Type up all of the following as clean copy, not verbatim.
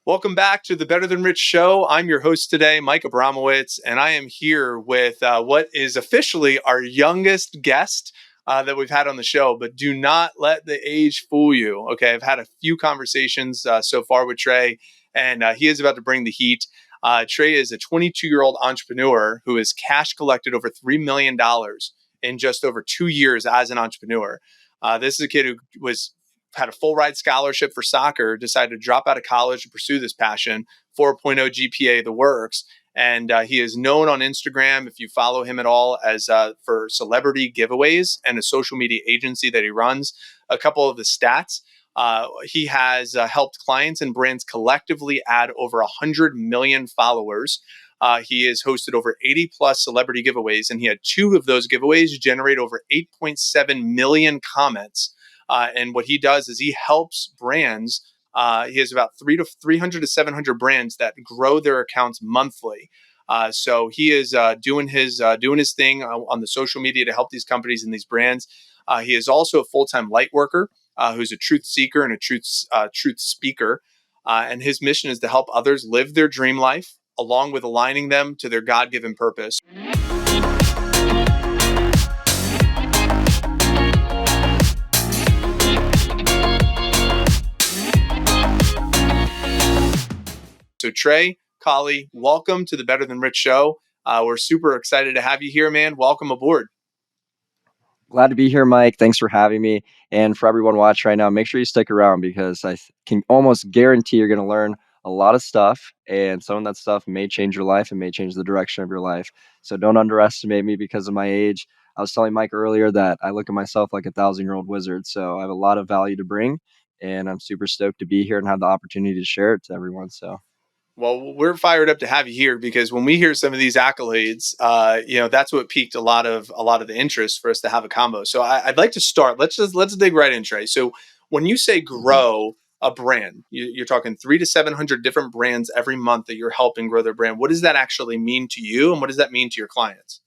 Welcome back to the Better Than Rich show. I'm your host today, Mike Abramowitz, and I am here with what is officially our youngest guest that we've had on the show. But do not let the age fool you. Okay, I've had a few conversations so far with Trey, and he is about to bring the heat. Trey is a 22-year-old entrepreneur who has cash collected over $3 million in just over 2 years as an entrepreneur. This is a kid who had a full ride scholarship for soccer, decided to drop out of college to pursue this passion, 4.0 GPA, the works. And he is known on Instagram, if you follow him at all, as for celebrity giveaways and a social media agency that he runs. A couple of the stats. He has helped clients and brands collectively add over 100 million followers. He has hosted over 80 plus celebrity giveaways, and he had 2 of those giveaways generate over 8.7 million comments. And what he does is he helps brands. He has about 300 to 700 brands that grow their accounts monthly. So he is doing his thing on the social media to help these companies and these brands. He is also a full-time light worker who's a truth seeker and a truth speaker. And his mission is to help others live their dream life, along with aligning them to their God-given purpose. So Trey Colley, welcome to the Better Than Rich show. We're super excited to have you here, man. Welcome aboard. Glad to be here, Mike. Thanks for having me. And for everyone watching right now, make sure you stick around because I can almost guarantee you're going to learn a lot of stuff. And some of that stuff may change your life and may change the direction of your life. So don't underestimate me because of my age. I was telling Mike earlier that I look at myself like a 1,000-year-old wizard. So I have a lot of value to bring. And I'm super stoked to be here and have the opportunity to share it to everyone. So. Well, we're fired up to have you here because when we hear some of these accolades, that's what piqued a lot of the interest for us to have a combo. So I'd like to start. Let's dig right in, Trey. So when you say grow a brand, you're talking 300 to 700 different brands every month that you're helping grow their brand. What does that actually mean to you, and what does that mean to your clients?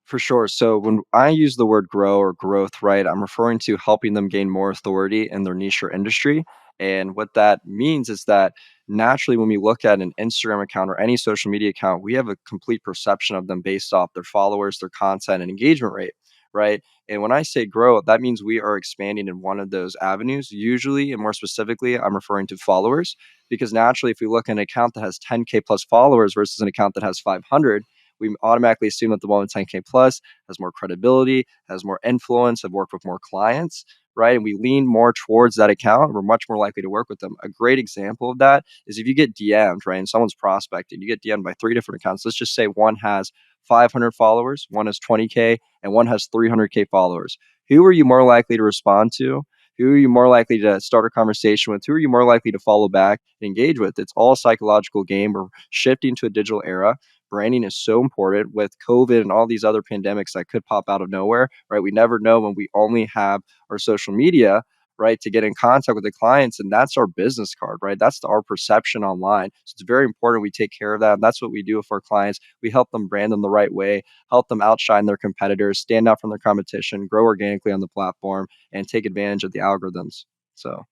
For sure. So when I use the word grow or growth, right, I'm referring to helping them gain more authority in their niche or industry. And what that means is that naturally, when we look at an Instagram account or any social media account, we have a complete perception of them based off their followers, their content, and engagement rate, right? And when I say grow, that means we are expanding in one of those avenues. Usually, and more specifically, I'm referring to followers, because naturally, if we look at an account that has 10K plus followers versus an account that has 500, we automatically assume that the one with 10K plus has more credibility, has more influence, have worked with more clients, right? And we lean more towards that account. We're much more likely to work with them. A great example of that is if you get DM'd, right, and someone's prospecting, you get DM'd by 3 different accounts. Let's just say one has 500 followers, one has 20K, and one has 300K followers. Who are you more likely to respond to? Who are you more likely to start a conversation with? Who are you more likely to follow back and engage with? It's all a psychological game. We're shifting to a digital era. Branding is so important with COVID and all these other pandemics that could pop out of nowhere, right? We never know when we only have our social media, right, to get in contact with the clients. And that's our business card, right? That's our perception online. So it's very important we take care of that. And that's what we do with our clients. We help them brand them the right way, help them outshine their competitors, stand out from their competition, grow organically on the platform, and take advantage of the algorithms. So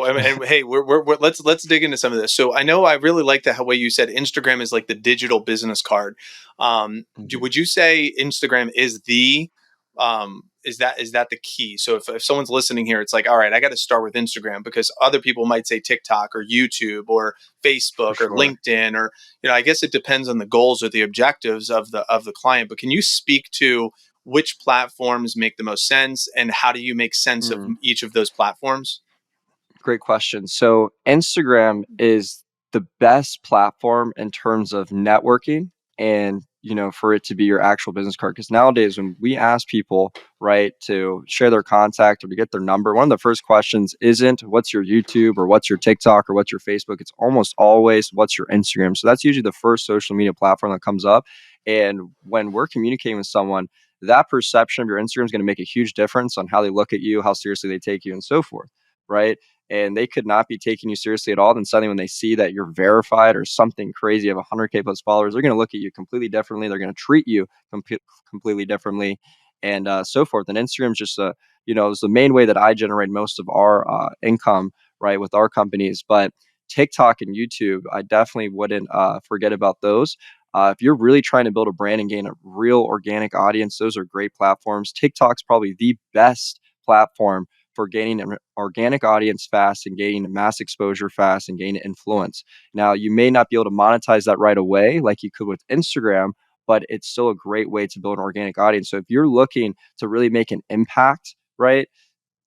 I mean, hey, let's dig into some of this. So I know I really like the way you said Instagram is like the digital business card. Would you say Instagram is is that the key? So if someone's listening here, it's like, all right, I got to start with Instagram because other people might say TikTok or YouTube or Facebook or LinkedIn, or I guess it depends on the goals or the objectives of the client. But can you speak to which platforms make the most sense and how do you make sense of each of those platforms? Great question. So Instagram is the best platform in terms of networking and, for it to be your actual business card. Because nowadays when we ask people, right, to share their contact or to get their number, one of the first questions isn't what's your YouTube or what's your TikTok or what's your Facebook. It's almost always what's your Instagram. So that's usually the first social media platform that comes up. And when we're communicating with someone, that perception of your Instagram is going to make a huge difference on how they look at you, how seriously they take you, and so forth, right? And they could not be taking you seriously at all. Then suddenly when they see that you're verified or something crazy, you have 100K plus followers, they're going to look at you completely differently. They're going to treat you completely differently, and so forth. And Instagram's just is the main way that I generate most of our income, right, with our companies. But TikTok and YouTube, I definitely wouldn't forget about those. If you're really trying to build a brand and gain a real organic audience, those are great platforms. TikTok's probably the best platform for gaining an organic audience fast and gaining mass exposure fast and gaining influence. Now, you may not be able to monetize that right away like you could with Instagram, but it's still a great way to build an organic audience. So if you're looking to really make an impact, right,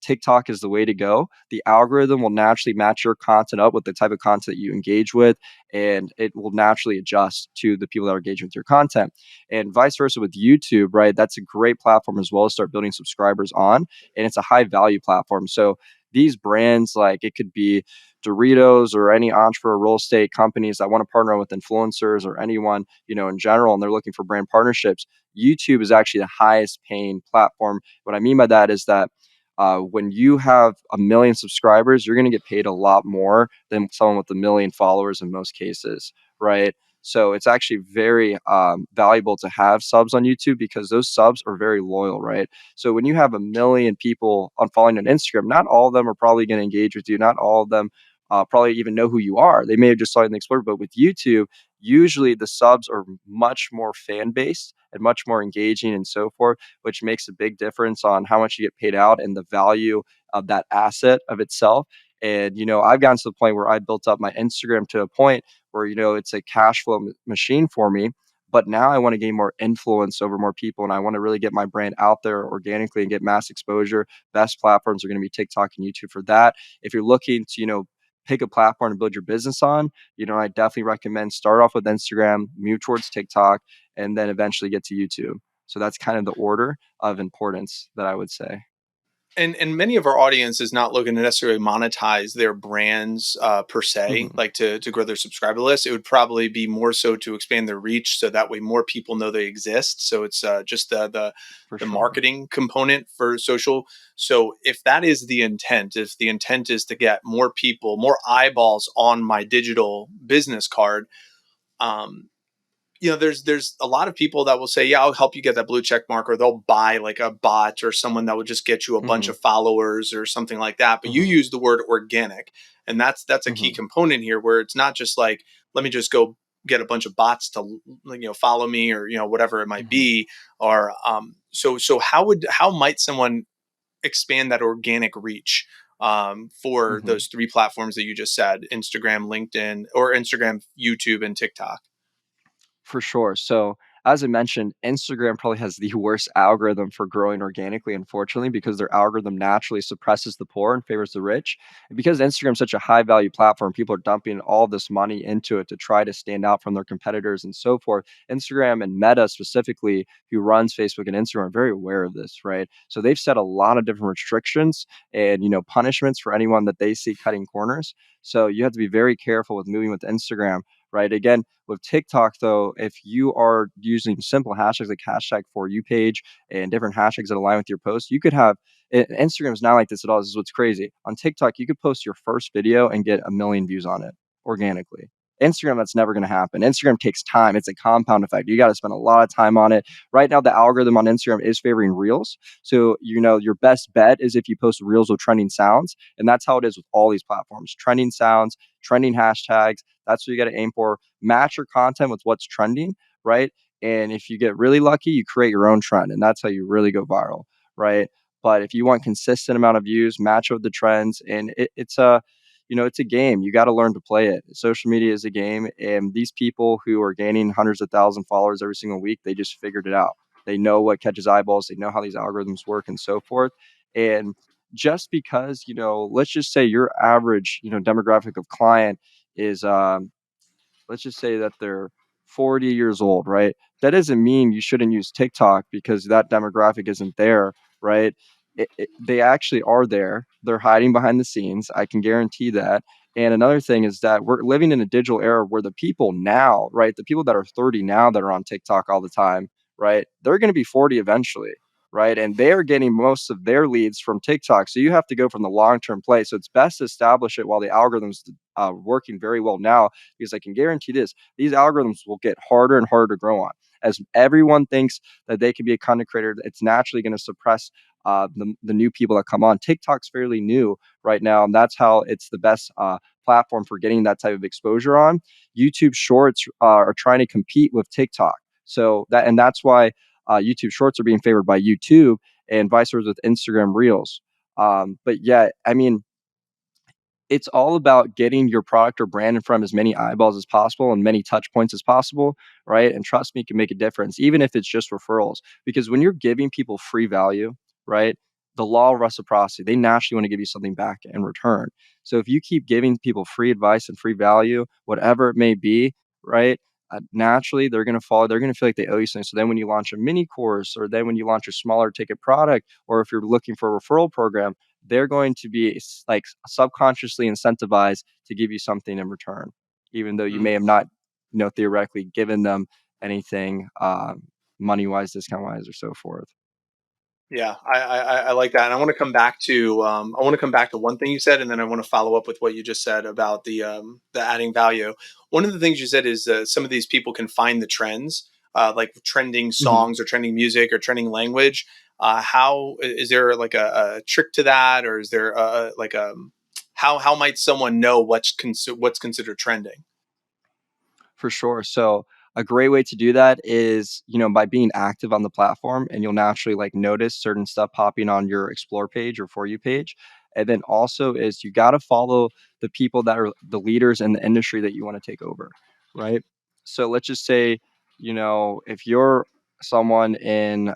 TikTok is the way to go. The algorithm will naturally match your content up with the type of content you engage with, and it will naturally adjust to the people that are engaging with your content. And vice versa with YouTube, right? That's a great platform as well to start building subscribers on, and it's a high value platform. So these brands, like it could be Doritos or any entrepreneur real estate companies that want to partner with influencers or anyone, in general, and they're looking for brand partnerships. YouTube is actually the highest paying platform. What I mean by that is that when you have a million subscribers, you're going to get paid a lot more than someone with a million followers in most cases, right? So it's actually very valuable to have subs on YouTube because those subs are very loyal, right? So when you have a million people on following on Instagram, not all of them are probably going to engage with you. Not all of them probably even know who you are. They may have just saw it in the Explorer, but with YouTube, usually the subs are much more fan based and much more engaging and so forth, which makes a big difference on how much you get paid out and the value of that asset of itself. And, I've gotten to the point where I built up my Instagram to a point where, it's a cash flow machine for me. But now I want to gain more influence over more people and I want to really get my brand out there organically and get mass exposure. Best platforms are going to be TikTok and YouTube for that. If you're looking to, pick a platform to build your business on, I definitely recommend start off with Instagram, move towards TikTok, and then eventually get to YouTube. So that's kind of the order of importance that I would say. And many of our audience is not looking to necessarily monetize their brands per se, Hmm. like to grow their subscriber list. It would probably be more so to expand their reach, so that way more people know they exist. So it's just For the sure. marketing component for social. So if that is the intent, if the intent is to get more people, more eyeballs on my digital business card, um, there's a lot of people that will say, yeah, I'll help you get that blue check mark, or they'll buy like a bot or someone that will just get you a bunch Hmm. of followers or something like that. But you Hmm. use the word organic, and that's a key Hmm. component here, where it's not just like, let me just go get a bunch of bots to follow me, or whatever it might Hmm. be. Or so how might someone expand that organic reach for Hmm. those three platforms that you just said: Instagram, LinkedIn, or Instagram, YouTube, and TikTok? For sure. So, as I mentioned, Instagram probably has the worst algorithm for growing organically, unfortunately, because their algorithm naturally suppresses the poor and favors the rich. And because Instagram's such a high value platform, people are dumping all this money into it to try to stand out from their competitors and so forth. Instagram and Meta specifically, who runs Facebook and Instagram, are very aware of this, right? So they've set a lot of different restrictions and punishments for anyone that they see cutting corners. So you have to be very careful with moving with Instagram, right? Again, with TikTok, though, if you are using simple hashtags like hashtag for you page and different hashtags that align with your post, you could have Instagram is not like this at all. This is what's crazy. On TikTok, you could post your first video and get a million views on it organically. Instagram, that's never going to happen. Instagram takes time. It's a compound effect. You got to spend a lot of time on it. Right now, the algorithm on Instagram is favoring reels. So, your best bet is if you post reels with trending sounds. And that's how it is with all these platforms: trending sounds, trending hashtags. That's what you got to aim for. Match your content with what's trending, right? And if you get really lucky, you create your own trend, and that's how you really go viral, right? But if you want consistent amount of views, match with the trends, and it's a game. You got to learn to play it. Social media is a game, and these people who are gaining hundreds of thousand followers every single week, they just figured it out. They know what catches eyeballs. They know how these algorithms work, and so forth. And just because let's just say your average demographic of client is let's just say that they're 40 years old, right? That doesn't mean you shouldn't use TikTok because that demographic isn't there, right? They actually are there. They're hiding behind the scenes. I can guarantee that. And another thing is that we're living in a digital era where the people now, right, the people that are 30 now that are on TikTok all the time, right, they're going to be 40 eventually, right? And they're getting most of their leads from TikTok. So you have to go from the long term play. So it's best to establish it while the algorithms working very well now, because I can guarantee this: these algorithms will get harder and harder to grow on. As everyone thinks that they can be a content creator, it's naturally going to suppress the new people that come on. TikTok's fairly new right now, and that's how it's the best platform for getting that type of exposure on. YouTube Shorts are trying to compete with TikTok, so that's why YouTube Shorts are being favored by YouTube, and vice versa with Instagram Reels. But yeah, I mean, it's all about getting your product or brand in front of as many eyeballs as possible and many touch points as possible, right? And trust me, it can make a difference, even if it's just referrals. Because when you're giving people free value, right? The law of reciprocity, they naturally want to give you something back in return. So if you keep giving people free advice and free value, whatever it may be, right? Naturally, they're going to follow. They're going to feel like they owe you something. So then, when you launch a mini course, or then when you launch a smaller ticket product, or if you're looking for a referral program, they're going to be like subconsciously incentivized to give you something in return, even though you may have not, theoretically given them anything money wise, discount wise, or so forth. Yeah, I like that, and I want to come back to one thing you said, and then I want to follow up with what you just said about the adding value. One of the things you said is some of these people can find the trends, like trending Mhm. songs or trending music or trending language. How is there like a trick to that, or is there like how might someone know what's considered trending? For sure. So a great way to do that is, by being active on the platform, and you'll naturally like notice certain stuff popping on your explore page or for you page. And then also is you got to follow the people that are the leaders in the industry that you want to take over, right? So let's just say, if you're someone in,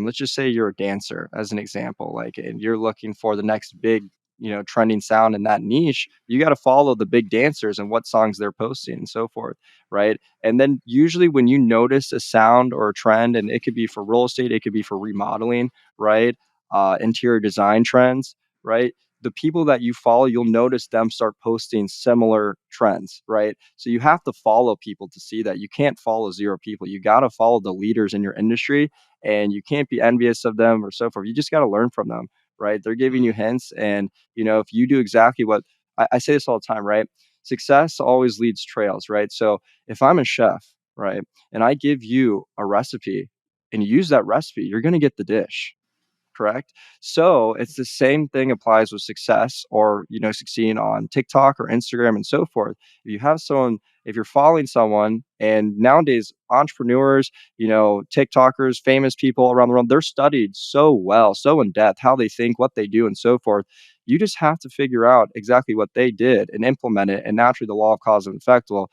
let's just say you're a dancer as an example, like, and you're looking for the next big, trending sound in that niche, you got to follow the big dancers and what songs they're posting and so forth, right? And then usually when you notice a sound or a trend, and it could be for real estate, it could be for remodeling, right? Interior design trends, right? The people that you follow, you'll notice them start posting similar trends, right? So you have to follow people to see that. You can't follow zero people. You got to follow the leaders in your industry, and you can't be envious of them or so forth. You just got to learn from them, right? They're giving you Mm, hints. And, if you do exactly what I say this all the time, right? Success always leads trails, right? So if I'm a chef, right, and I give you a recipe and you use that recipe, you're going to get the dish, correct? So it's the same thing applies with success, or succeeding on TikTok or Instagram and so forth. If you have someone, if you're following someone, and nowadays entrepreneurs, TikTokers, famous people around the world, they're studied so well, so in depth, how they think, what they do, and so forth. You just have to figure out exactly what they did and implement it, and naturally the law of cause and effect will,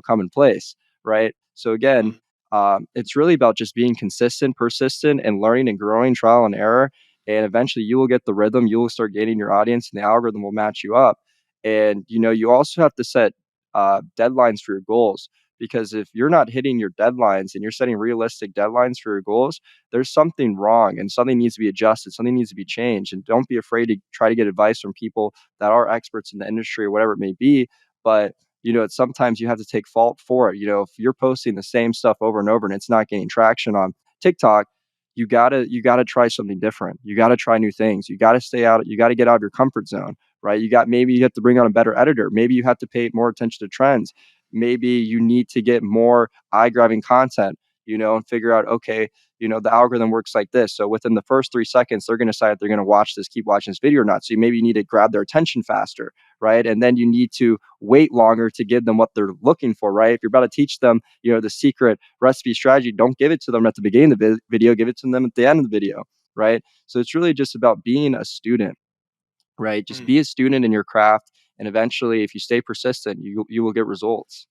come in place, right? So again, mm. it's really about just being consistent, persistent, and learning and growing, trial and error. And eventually you will get the rhythm. You will start gaining your audience, and the algorithm will match you up. And, you also have to set deadlines for your goals, because if you're not hitting your deadlines and you're setting realistic deadlines for your goals, there's something wrong and something needs to be adjusted. Something needs to be changed. And don't be afraid to try to get advice from people that are experts in the industry or whatever it may be. But it's sometimes you have to take fault for it. If you're posting the same stuff over and over and it's not gaining traction on TikTok, you gotta try something different. You gotta try new things. You gotta stay out. You gotta get out of your comfort zone, right? Maybe you have to bring on a better editor. Maybe you have to pay more attention to trends. Maybe you need to get more eye grabbing content, and figure out, okay, the algorithm works like this. So within the first 3 seconds, they're going to decide if they're going to keep watching this video or not. So maybe you need to grab their attention faster, right? And then you need to wait longer to give them what they're looking for, right? If you're about to teach them, the secret recipe strategy, don't give it to them at the beginning of the video, give it to them at the end of the video, right? So it's really just about being a student, right? Just Mm. be a student in your craft, and eventually, if you stay persistent, you will get results.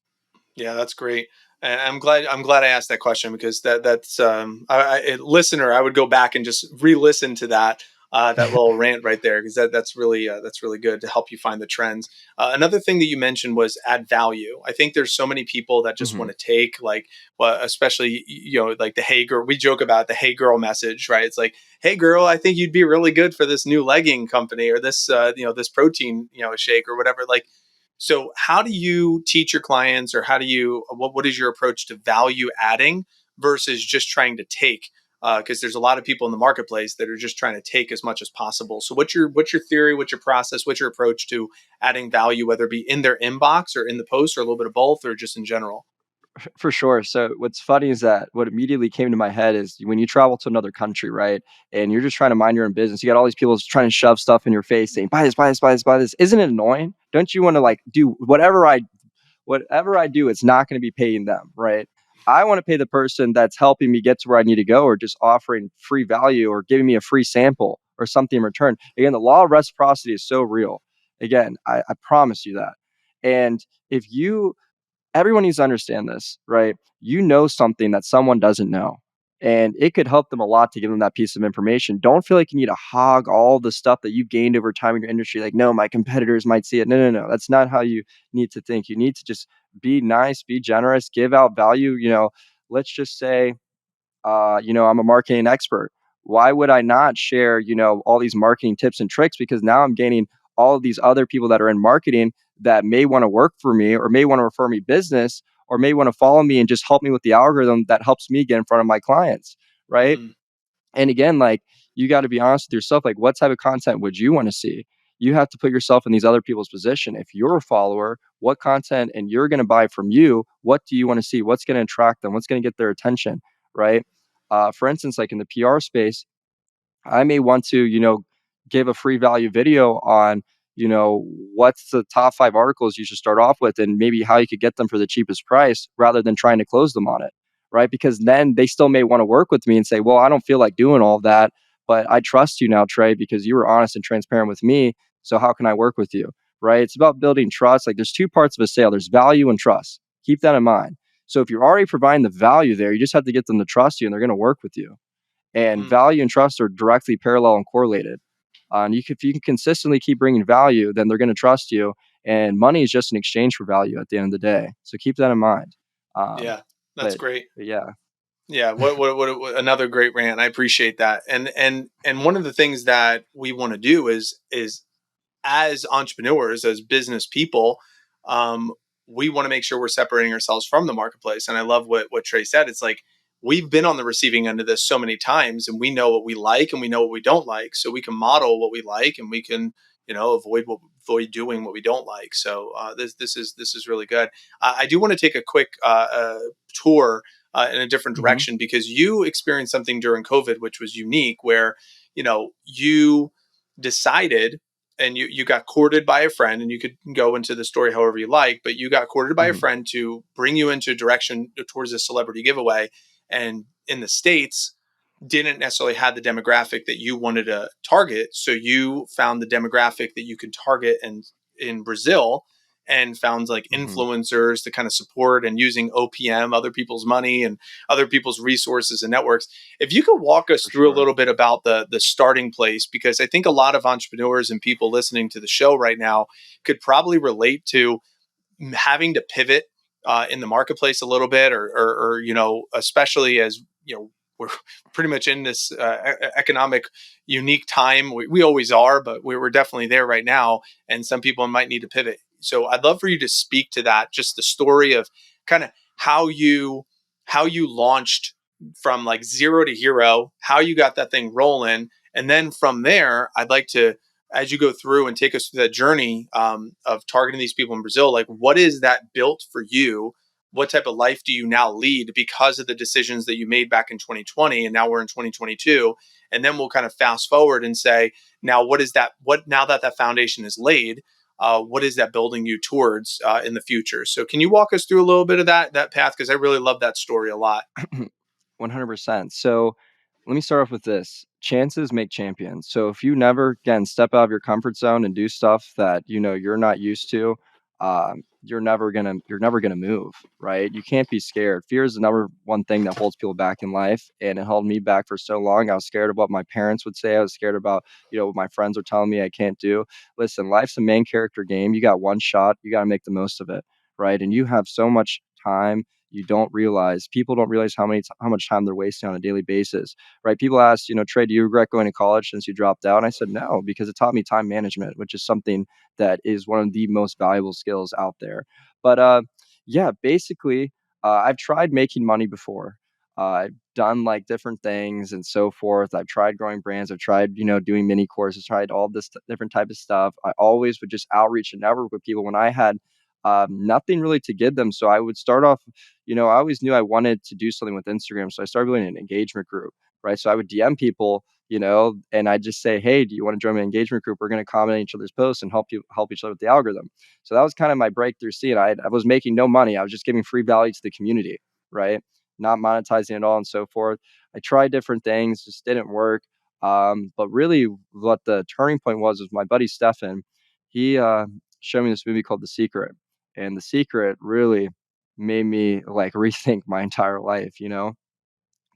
Yeah, that's great. And I'm glad I asked that question, because that's listener, I would go back and just re-listen to that little rant right there, because that's really good to help you find the trends. Another thing that you mentioned was add value. I think there's so many people that just Hmm. want to take, like, well, especially like the hey girl. We joke about the hey girl message, right? It's like, hey girl, I think you'd be really good for this new legging company, or this this protein shake or whatever. Like, so how do you teach your clients, or how do you what is your approach to value adding versus just trying to take because there's a lot of people in the marketplace that are just trying to take as much as possible. So what's your theory? What's your process? What's your approach to adding value, whether it be in their inbox or in the post or a little bit of both or just in general? For sure. So what's funny is that what immediately came to my head is when you travel to another country, right? And you're just trying to mind your own business. You got all these people just trying to shove stuff in your face saying, buy this, buy this, buy this, buy this. Isn't it annoying? Don't you want to like do whatever I do, it's not going to be paying them, right? I want to pay the person that's helping me get to where I need to go or just offering free value or giving me a free sample or something in return. Again, the law of reciprocity is so real. Again, I promise you that. And if you everyone needs to understand this, right? You know something that someone doesn't know. And it could help them a lot to give them that piece of information. Don't feel like you need to hog all the stuff that you've gained over time in your industry. Like, no, my competitors might see it. No, no, no. That's not how you need to think. You need to just be nice, be generous, give out value. Let's just say I'm a marketing expert. Why would I not share, all these marketing tips and tricks? Because now I'm gaining all of these other people that are in marketing that may want to work for me or may want to refer me business or may want to follow me and just help me with the algorithm that helps me get in front of my clients. Right. Mm, And again, like you got to be honest with yourself. Like, what type of content would you want to see? You have to put yourself in these other people's position. If you're a follower, what content and you're going to buy from you, what do you want to see? What's going to attract them? What's going to get their attention? Right. For instance, like in the PR space, I may want to, give a free value video on, what's the top 5 articles you should start off with and maybe how you could get them for the cheapest price rather than trying to close them on it. Right. Because then they still may want to work with me and say, well, I don't feel like doing all that, but I trust you now, Trey, because you were honest and transparent with me. So how can I work with you? Right. It's about building trust. Like there's two parts of a sale, there's value and trust. Keep that in mind. So if you're already providing the value there, you just have to get them to trust you and they're going to work with you. And mm. value and trust are directly parallel and correlated. And if you can consistently keep bringing value, then they're going to trust you. And money is just an exchange for value at the end of the day. So keep that in mind. Um, Yeah, that's but, great. but yeah. Yeah, what another great rant. I appreciate that. And one of the things that we want to do is as entrepreneurs, as business people, um, we want to make sure we're separating ourselves from the marketplace. And I love what Trey said. It's like we've been on the receiving end of this so many times, and we know what we like and we know what we don't like, so we can model what we like and we can avoid doing what we don't like. So this is really good. I do want to take a quick tour in a different Hmm. direction because you experienced something during COVID, which was unique, where you decided and you got courted by a friend, and you could go into the story however you like, but you got courted by a Hmm. friend to bring you into a direction towards a celebrity giveaway. And in the States, didn't necessarily have the demographic that you wanted to target. So you found the demographic that you could target in Brazil, and found like Hmm. influencers to kind of support and using OPM, other people's money and other people's resources and networks. If you could walk us For through a sure. little bit about the starting place, because I think a lot of entrepreneurs and people listening to the show right now could probably relate to having to pivot in the marketplace a little bit, or especially as we're pretty much in this economic unique time. We always are, but we're definitely there right now. And some people might need to pivot. So I'd love for you to speak to that, just the story of kind of how you launched from like zero to hero, how you got that thing rolling, and then from there, I'd like to, as you go through and take us through that journey of targeting these people in Brazil, like what is that built for you? What type of life do you now lead because of the decisions that you made back in 2020, and now we're in 2022? And then we'll kind of fast forward and say, now what is that? What now that that foundation is laid? What is that building you towards in the future? So can you walk us through a little bit of that path? Because I really love that story a lot. 100%. So let me start off with this. Chances make champions. So if you never, again, step out of your comfort zone and do stuff that you're not used to, you're never gonna move, right? You can't be scared. Fear is the number one thing that holds people back in life, and it held me back for so long. I was scared of what my parents would say. I was scared about what my friends were telling me I can't do. Listen, life's a main character game. You got one shot. You got to make the most of it, right? And you have so much time you don't realize. People don't realize how much time they're wasting on a daily basis, right? People ask, Trey, do you regret going to college since you dropped out? And I said no, because it taught me time management, which is something that is one of the most valuable skills out there. But yeah, basically, I've tried making money before. I've done like different things and so forth. I've tried growing brands. I've tried, doing mini courses, tried all this different type of stuff. I always would just outreach and network with people when I had nothing really to give them. So I would start off, I always knew I wanted to do something with Instagram. So I started building an engagement group, right? So I would DM people, and I just say, hey, do you want to join my engagement group? We're going to comment on each other's posts and help each other with the algorithm. So that was kind of my breakthrough scene. I was making no money. I was just giving free value to the community, right? Not monetizing at all and so forth. I tried different things, just didn't work. But really, what the turning point was my buddy Stefan. He showed me this movie called The Secret, and The Secret really made me like rethink my entire life.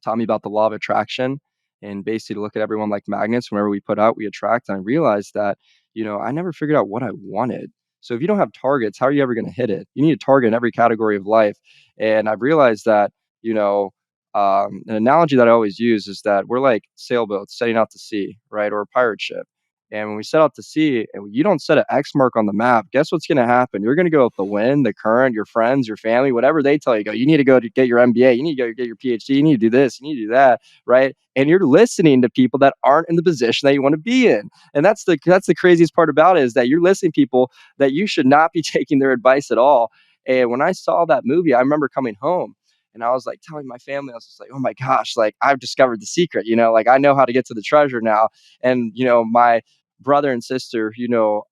Taught me about the law of attraction and basically to look at everyone like magnets. Whenever we put out, we attract. And I realized that, I never figured out what I wanted. So if you don't have targets, how are you ever going to hit it? You need a target in every category of life. And I've realized that, an analogy that I always use is that we're like sailboats setting out to sea, right? Or a pirate ship. And when we set out to sea and you don't set an X mark on the map, guess what's going to happen? You're going to go with the wind, the current, your friends, your family, whatever they tell you. Go, you need to go to get your MBA. You need to go get your PhD. You need to do this. You need to do that, right? And you're listening to people that aren't in the position that you want to be in. And that's the craziest part about it, is that you're listening to people that you should not be taking their advice at all. And when I saw that movie, I remember coming home and I was like telling my family, I was just like, oh my gosh, like I've discovered the secret, like I know how to get to the treasure now. And, my brother and sister,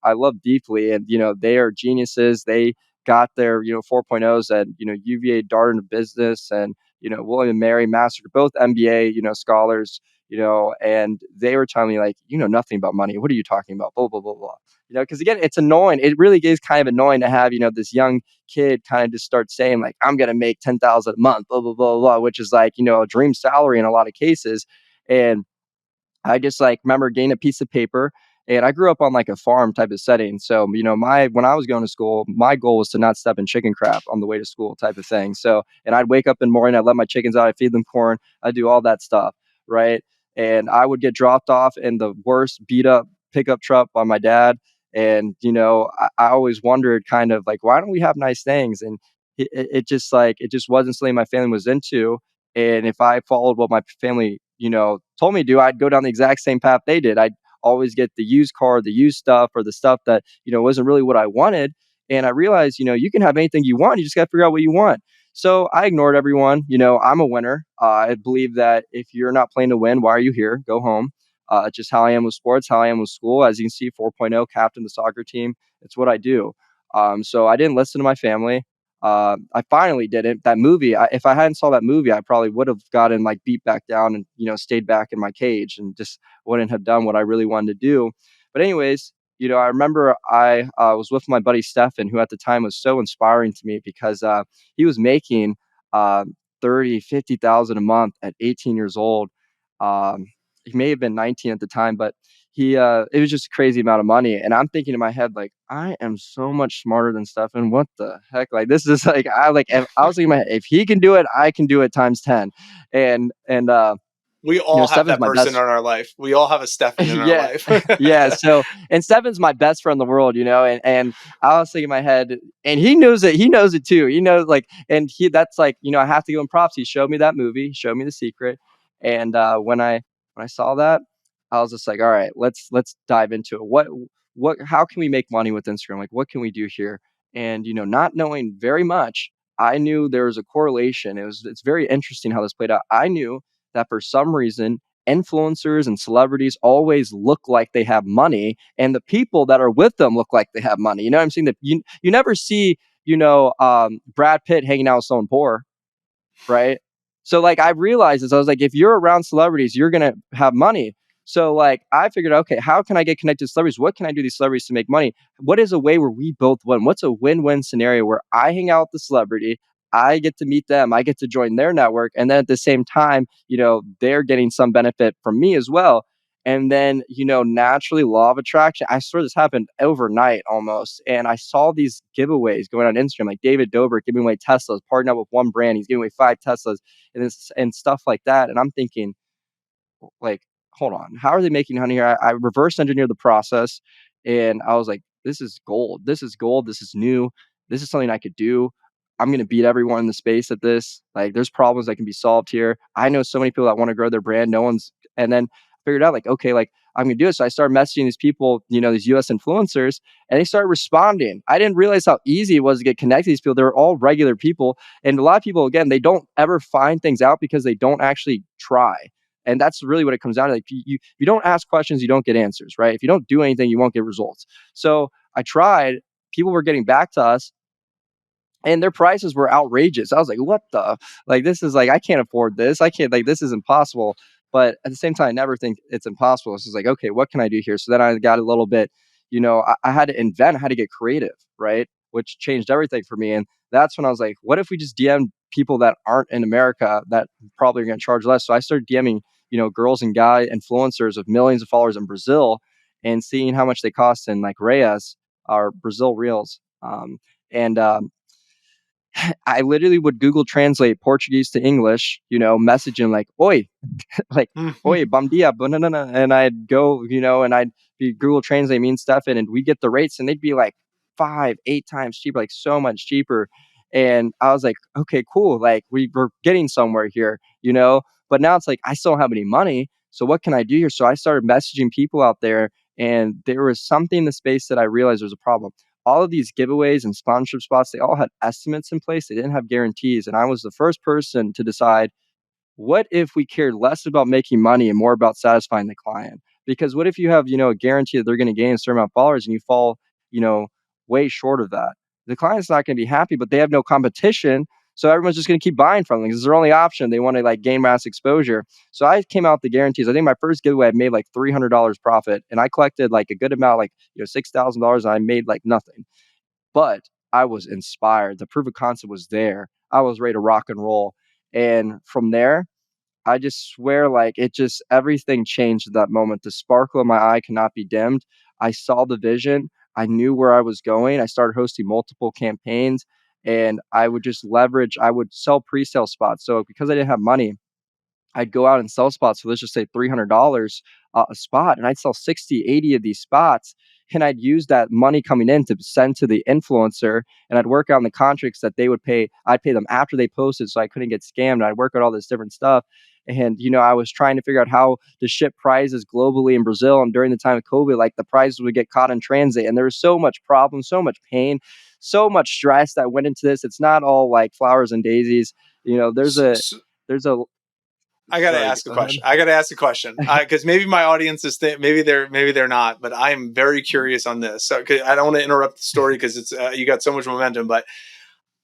I love deeply, and, they are geniuses. They got their, 4.0s at, UVA Darden Business, and, William and Mary Master, both MBA, scholars, and they were telling me like, nothing about money. What are you talking about? Blah, blah, blah, blah. Because again, it's annoying. It really is kind of annoying to have, this young kid kind of just start saying like, I'm going to make 10,000 a month, blah, blah, blah, blah, which is like, a dream salary in a lot of cases. And I just like remember getting a piece of paper, and I grew up on like a farm type of setting. So, my when I was going to school, my goal was to not step in chicken crap on the way to school type of thing. So, and I'd wake up in the morning, I'd let my chickens out, I'd feed them corn, I'd do all that stuff, right? And I would get dropped off in the worst beat up pickup truck by my dad. And, I always wondered kind of like, why don't we have nice things? And it just wasn't something my family was into. And if I followed what my family, told me to do, I'd go down the exact same path they did. I'd always get the used car, the used stuff, or the stuff that, wasn't really what I wanted. And I realized, you can have anything you want. You just got to figure out what you want. So I ignored everyone. I'm a winner. I believe that if you're not playing to win, why are you here? Go home. Just how I am with sports, how I am with school. As you can see, 4.0, captain the soccer team. It's what I do. So I didn't listen to my family. I finally didn't. That movie, if I hadn't saw that movie, I probably would have gotten like beat back down and, stayed back in my cage and just wouldn't have done what I really wanted to do. But anyways, I remember I was with my buddy Stefan, who at the time was so inspiring to me because he was making uh, 30, 50,000 a month at 18 years old. Um, he may have been 19 at the time, but it was just a crazy amount of money. And I'm thinking in my head, like, I am so much smarter than Stefan. What the heck? Like, this is like, if I was thinking in my head, if he can do it, I can do it times 10. And We all have Stefan's that my person in best. our life. We all have a Stefan in our Yeah. life. Yeah. So, and Stefan's my best friend in the world, and I was thinking in my head, and he knows it. He knows it too. Like, and that's like, I have to give him props. He showed me that movie, he showed me The Secret. And when I saw that, I was just like, all right, let's dive into it. How can we make money with Instagram? Like, what can we do here? And, not knowing very much, I knew there was a correlation. It's very interesting how this played out. I knew that for some reason, influencers and celebrities always look like they have money, and the people that are with them look like they have money. You know what I'm saying? That you never see, Brad Pitt hanging out with someone poor, right? So like I realized this, I was like, if you're around celebrities, you're gonna have money. So like I figured, okay, how can I get connected to celebrities? What can I do to these celebrities to make money? What is a way where we both win? What's a win-win scenario where I hang out with the celebrity, I get to meet them, I get to join their network, and then at the same time, they're getting some benefit from me as well. And then, naturally, law of attraction. I swear this happened overnight almost. And I saw these giveaways going on Instagram, like David Dobrik giving away Teslas, partnering up with one brand. He's giving away 5 Teslas and stuff like that. And I'm thinking, like, hold on, how are they making money here? I reverse engineered the process, and I was like, this is gold. This is gold. This is new. This is something I could do. I'm going to beat everyone in the space at this. Like, there's problems that can be solved here. I know so many people that want to grow their brand. No one's, and then figured out like, okay, like I'm going to do it. So I started messaging these people, these US influencers, and they started responding. I didn't realize how easy it was to get connected to these people. They were all regular people. And a lot of people, again, they don't ever find things out because they don't actually try. And that's really what it comes down to. Like, you don't ask questions, you don't get answers, right? If you don't do anything, you won't get results. So I tried. People were getting back to us, and their prices were outrageous. I was like, what the, like, this is like, I can't afford this. I can't, like, this is impossible. But at the same time, I never think it's impossible. It's just like, okay, what can I do here? So then I got a little bit, I had to invent, I had to get creative, right? Which changed everything for me. And that's when I was like, what if we just DM people that aren't in America that probably are going to charge less? So I started DMing, girls and guy influencers of millions of followers in Brazil, and seeing how much they cost in like Reais or Brazil reals. And I literally would Google translate Portuguese to English, message him like, oi, like, Mhm. "Oye, bom dia, banana," and I'd go, and I'd be Google Translate me and stuff, and we get the rates, and they'd be like 5, 8 times cheaper, like so much cheaper. And I was like, okay, cool, like we're getting somewhere here, But now it's like I still don't have any money, so what can I do here? So I started messaging people out there, and there was something in the space that I realized was a problem. All of these giveaways and sponsorship spots, they all had estimates in place. They didn't have guarantees, and I was the first person to decide, what if we cared less about making money and more about satisfying the client? Because what if you have, a guarantee that they're going to gain a certain amount of followers and you fall, you know, way short of that? The client's not going to be happy, but they have no competition. So everyone's just going to keep buying from them because it's their only option. They want to like gain mass exposure. So I came out with the guarantees. I think my first giveaway I made like $300 profit, and I collected like a good amount, like $6,000, and I made like nothing. But I was inspired. The proof of concept was there. I was ready to rock and roll. And from there, I just swear, like, it just everything changed at that moment. The sparkle in my eye cannot be dimmed. I saw the vision. I knew where I was going. I started hosting multiple campaigns, and I would just leverage, I would sell pre-sale spots. So because I didn't have money, I'd go out and sell spots for, let's just say, $300 a spot, and I'd sell 60, 80 of these spots. And I'd use that money coming in to send to the influencer, and I'd work on the contracts that they would pay. I'd pay them after they posted so I couldn't get scammed. I'd work on all this different stuff. And, I was trying to figure out how to ship prizes globally in Brazil. And during the time of COVID, like the prizes would get caught in transit. And there was so much problem, so much pain, so much stress that went into this. It's not all like flowers and daisies. S- s- There's a, I got to sorry, ask a go ahead. question. I got to ask a question because maybe my audience is maybe they're not, but I am very curious on this. So 'cause I don't want to interrupt the story because it's you got so much momentum, but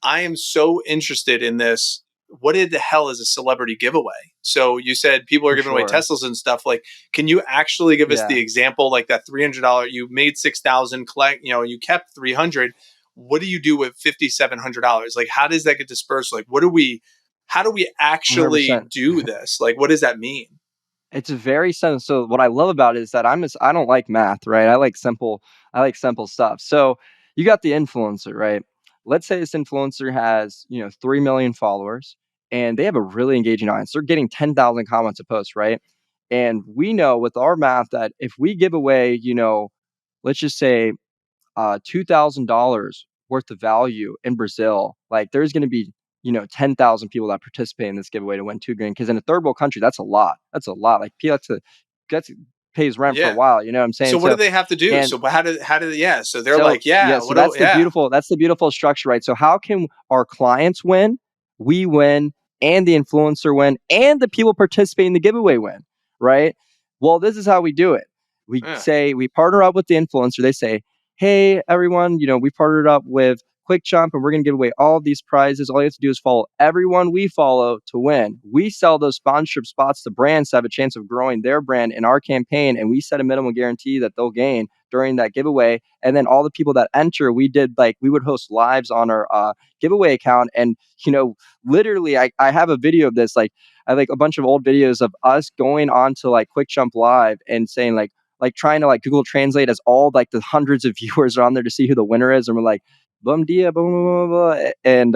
I am so interested in this. What in the hell is a celebrity giveaway? So you said people are For giving away sure. Teslas and stuff. Like, can you actually give us the Yeah, example? Like that $300, you made 6,000, collect, you kept 300. What do you do with $5,700? Like, how does that get dispersed? Like, how do we actually 100%. do this? Like, what does that mean? It's very simple. So what I love about it is that I don't like math, right? I like simple stuff. So you got the influencer, right? Let's say this influencer has, 3 million followers, and they have a really engaging audience. They're getting 10,000 comments a post, right? And we know with our math that if we give away, let's just say $2,000 worth of value in Brazil, like there's going to be, 10,000 people that participate in this giveaway to win 2 grand. Because in a third world country, that's a lot. That's a lot. Like people that's pays rent for a Yeah. while. You know what I'm So saying? what do So, they have to do? and So how do they, yeah. So they're so like, yeah, yeah, what so do, yeah. that's the beautiful structure, right? So how can our clients win, we win, and the influencer win, and the people participating in the giveaway win, right? Well, this is how we do it. Yeah. We partner up with the influencer. They say, hey everyone, we partnered up with Quick Jump, and we're going to give away all of these prizes. All you have to do is follow everyone we follow to win. We sell those sponsorship spots to brands to have a chance of growing their brand in our campaign, and we set a minimum guarantee that they'll gain during that giveaway. And then all the people that enter, we would host lives on our giveaway account. And, literally, I have a video of this. Like, I have like a bunch of old videos of us going on to like Quick Jump Live and saying like trying to like Google Translate as all like the hundreds of viewers are on there to see who the winner is. And we're like, bum dia, blah, blah, blah, blah. And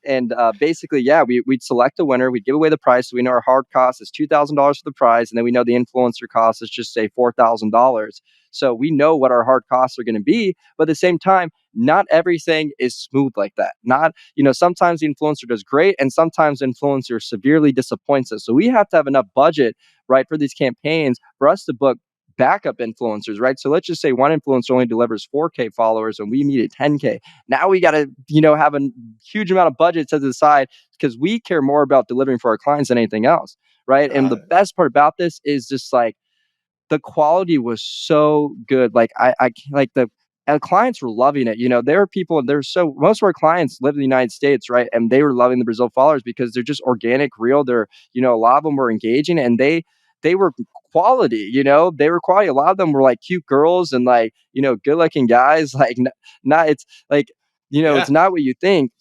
And basically, yeah, we'd select a winner, we'd give away the prize. So we know our hard cost is $2,000 for the prize. And then we know the influencer cost is just say $4,000. So we know what our hard costs are going to be. But at the same time, not everything is smooth like that. Not, sometimes the influencer does great and sometimes the influencer severely disappoints us. So we have to have enough budget, right, for these campaigns for us to book backup influencers, right? So let's just say one influencer only delivers 4K followers and we needed 10K. Now we got to, have a huge amount of budget to the side because we care more about delivering for our clients than anything else, right? And the best part about this is just like the quality was so good. Like I like the and clients were loving it. There are people, there's so most of our clients live in the United States, right? And they were loving the Brazil followers because they're just organic, real. They're, a lot of them were engaging and they were quality, they were quality. A lot of them were like cute girls and like, good looking guys. Like not it's like, Yeah. it's not what you think.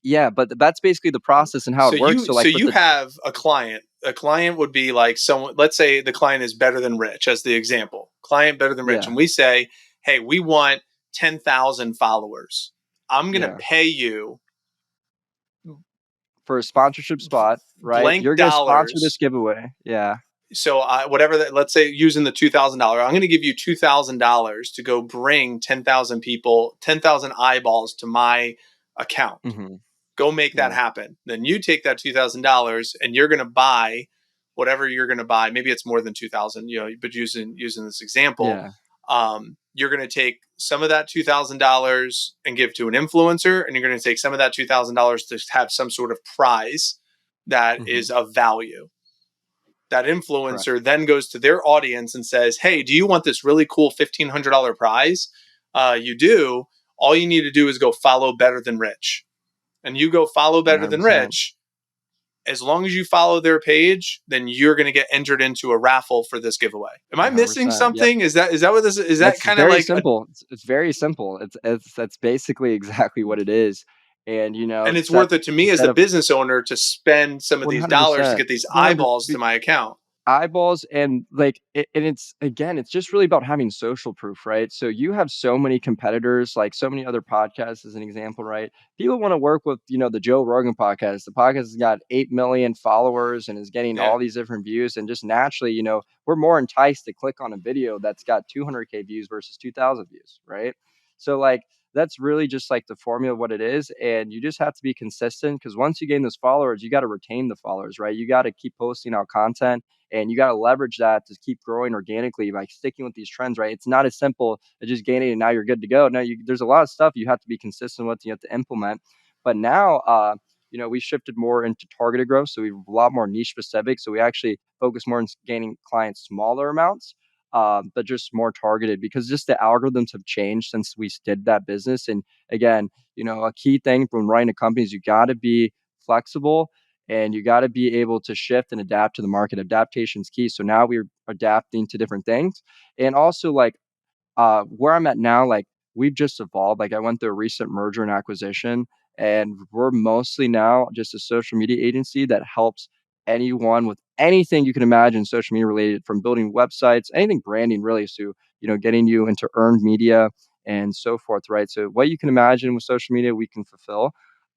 Yeah, but that's basically the process and how So it works. So so like with you the have a client. A client would be like someone. Let's say the client is better than rich, as the example. Client better than rich, yeah, and we say, "Hey, we want 10,000 followers. I'm going to yeah. pay you For a sponsorship spot, right? blank You're gonna sponsor this dollars." giveaway. Yeah. So whatever that, let's say using the $2,000, I'm going to give you $2,000 to go bring 10,000 people, 10,000 eyeballs to my account. Mhm. Go make that Yeah. happen. Then you take that $2,000 and you're going to buy whatever you're going to buy. Maybe it's more than 2,000, but using this example, Yeah. you're going to take some of that $2,000 and give to an influencer, and you're going to take some of that $2,000 to have some sort of prize that is Mhm. of value. That Correct. influencer then goes to their audience and says, "Hey, do you want this really cool $1,500 prize? You do. All you need to do is go follow Better Than Rich." And you go follow Better Than 100%. Rich, as long as you follow their page, then you're going to get entered into a raffle for this giveaway. Am I missing 100%. Yep. something? Is that what this is? Is that That's kind of very like a, simple. It's very simple. It's that's basically exactly what it is. And, and it's set worth it to me as instead the of business owner to spend some of these dollars to 100%. get these 100 eyeballs to my account. eyeballs and like and it's again it's just really about having social proof, right? So you have so many competitors, like so many other podcasts as an example, right? People want to work with the Joe Rogan podcast. The podcast has got 8 million followers and is getting Yeah. all these different views, and just naturally, we're more enticed to click on a video that's got 200K views versus 2,000 views, right? So like that's really just like the formula of what it is, and you just have to be consistent because once you gain those followers, you got to retain the followers, right? You got to keep posting out content, and you got to leverage that to keep growing organically by sticking with these trends, right? It's not as simple as just gaining and now you're good to go. No, there's a lot of stuff you have to be consistent with, you have to implement. But now, we shifted more into targeted growth. So we have a lot more niche specific. So we actually focus more on gaining clients smaller amounts, but just more targeted because just the algorithms have changed since we did that business. And again, a key thing when running a company is you got to be flexible and you got to be able to shift and adapt to the market. Adaptation is key. So now we're adapting to different things. And also like where I'm at now, like we've just evolved. Like I went through a recent merger and acquisition, and we're mostly now just a social media agency that helps anyone with anything you can imagine social media related, from building websites, anything branding really. So, getting you into earned media and so forth, right? So what you can imagine with social media, we can fulfill.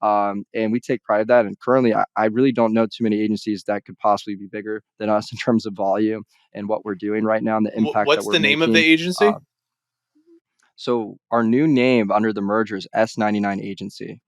And we take pride in that. And currently, I really don't know too many agencies that could possibly be bigger than us in terms of volume and what we're doing right now and the impact that What's we're the name of the making. agency? Uh, so our new name under the merger is S99 Agency.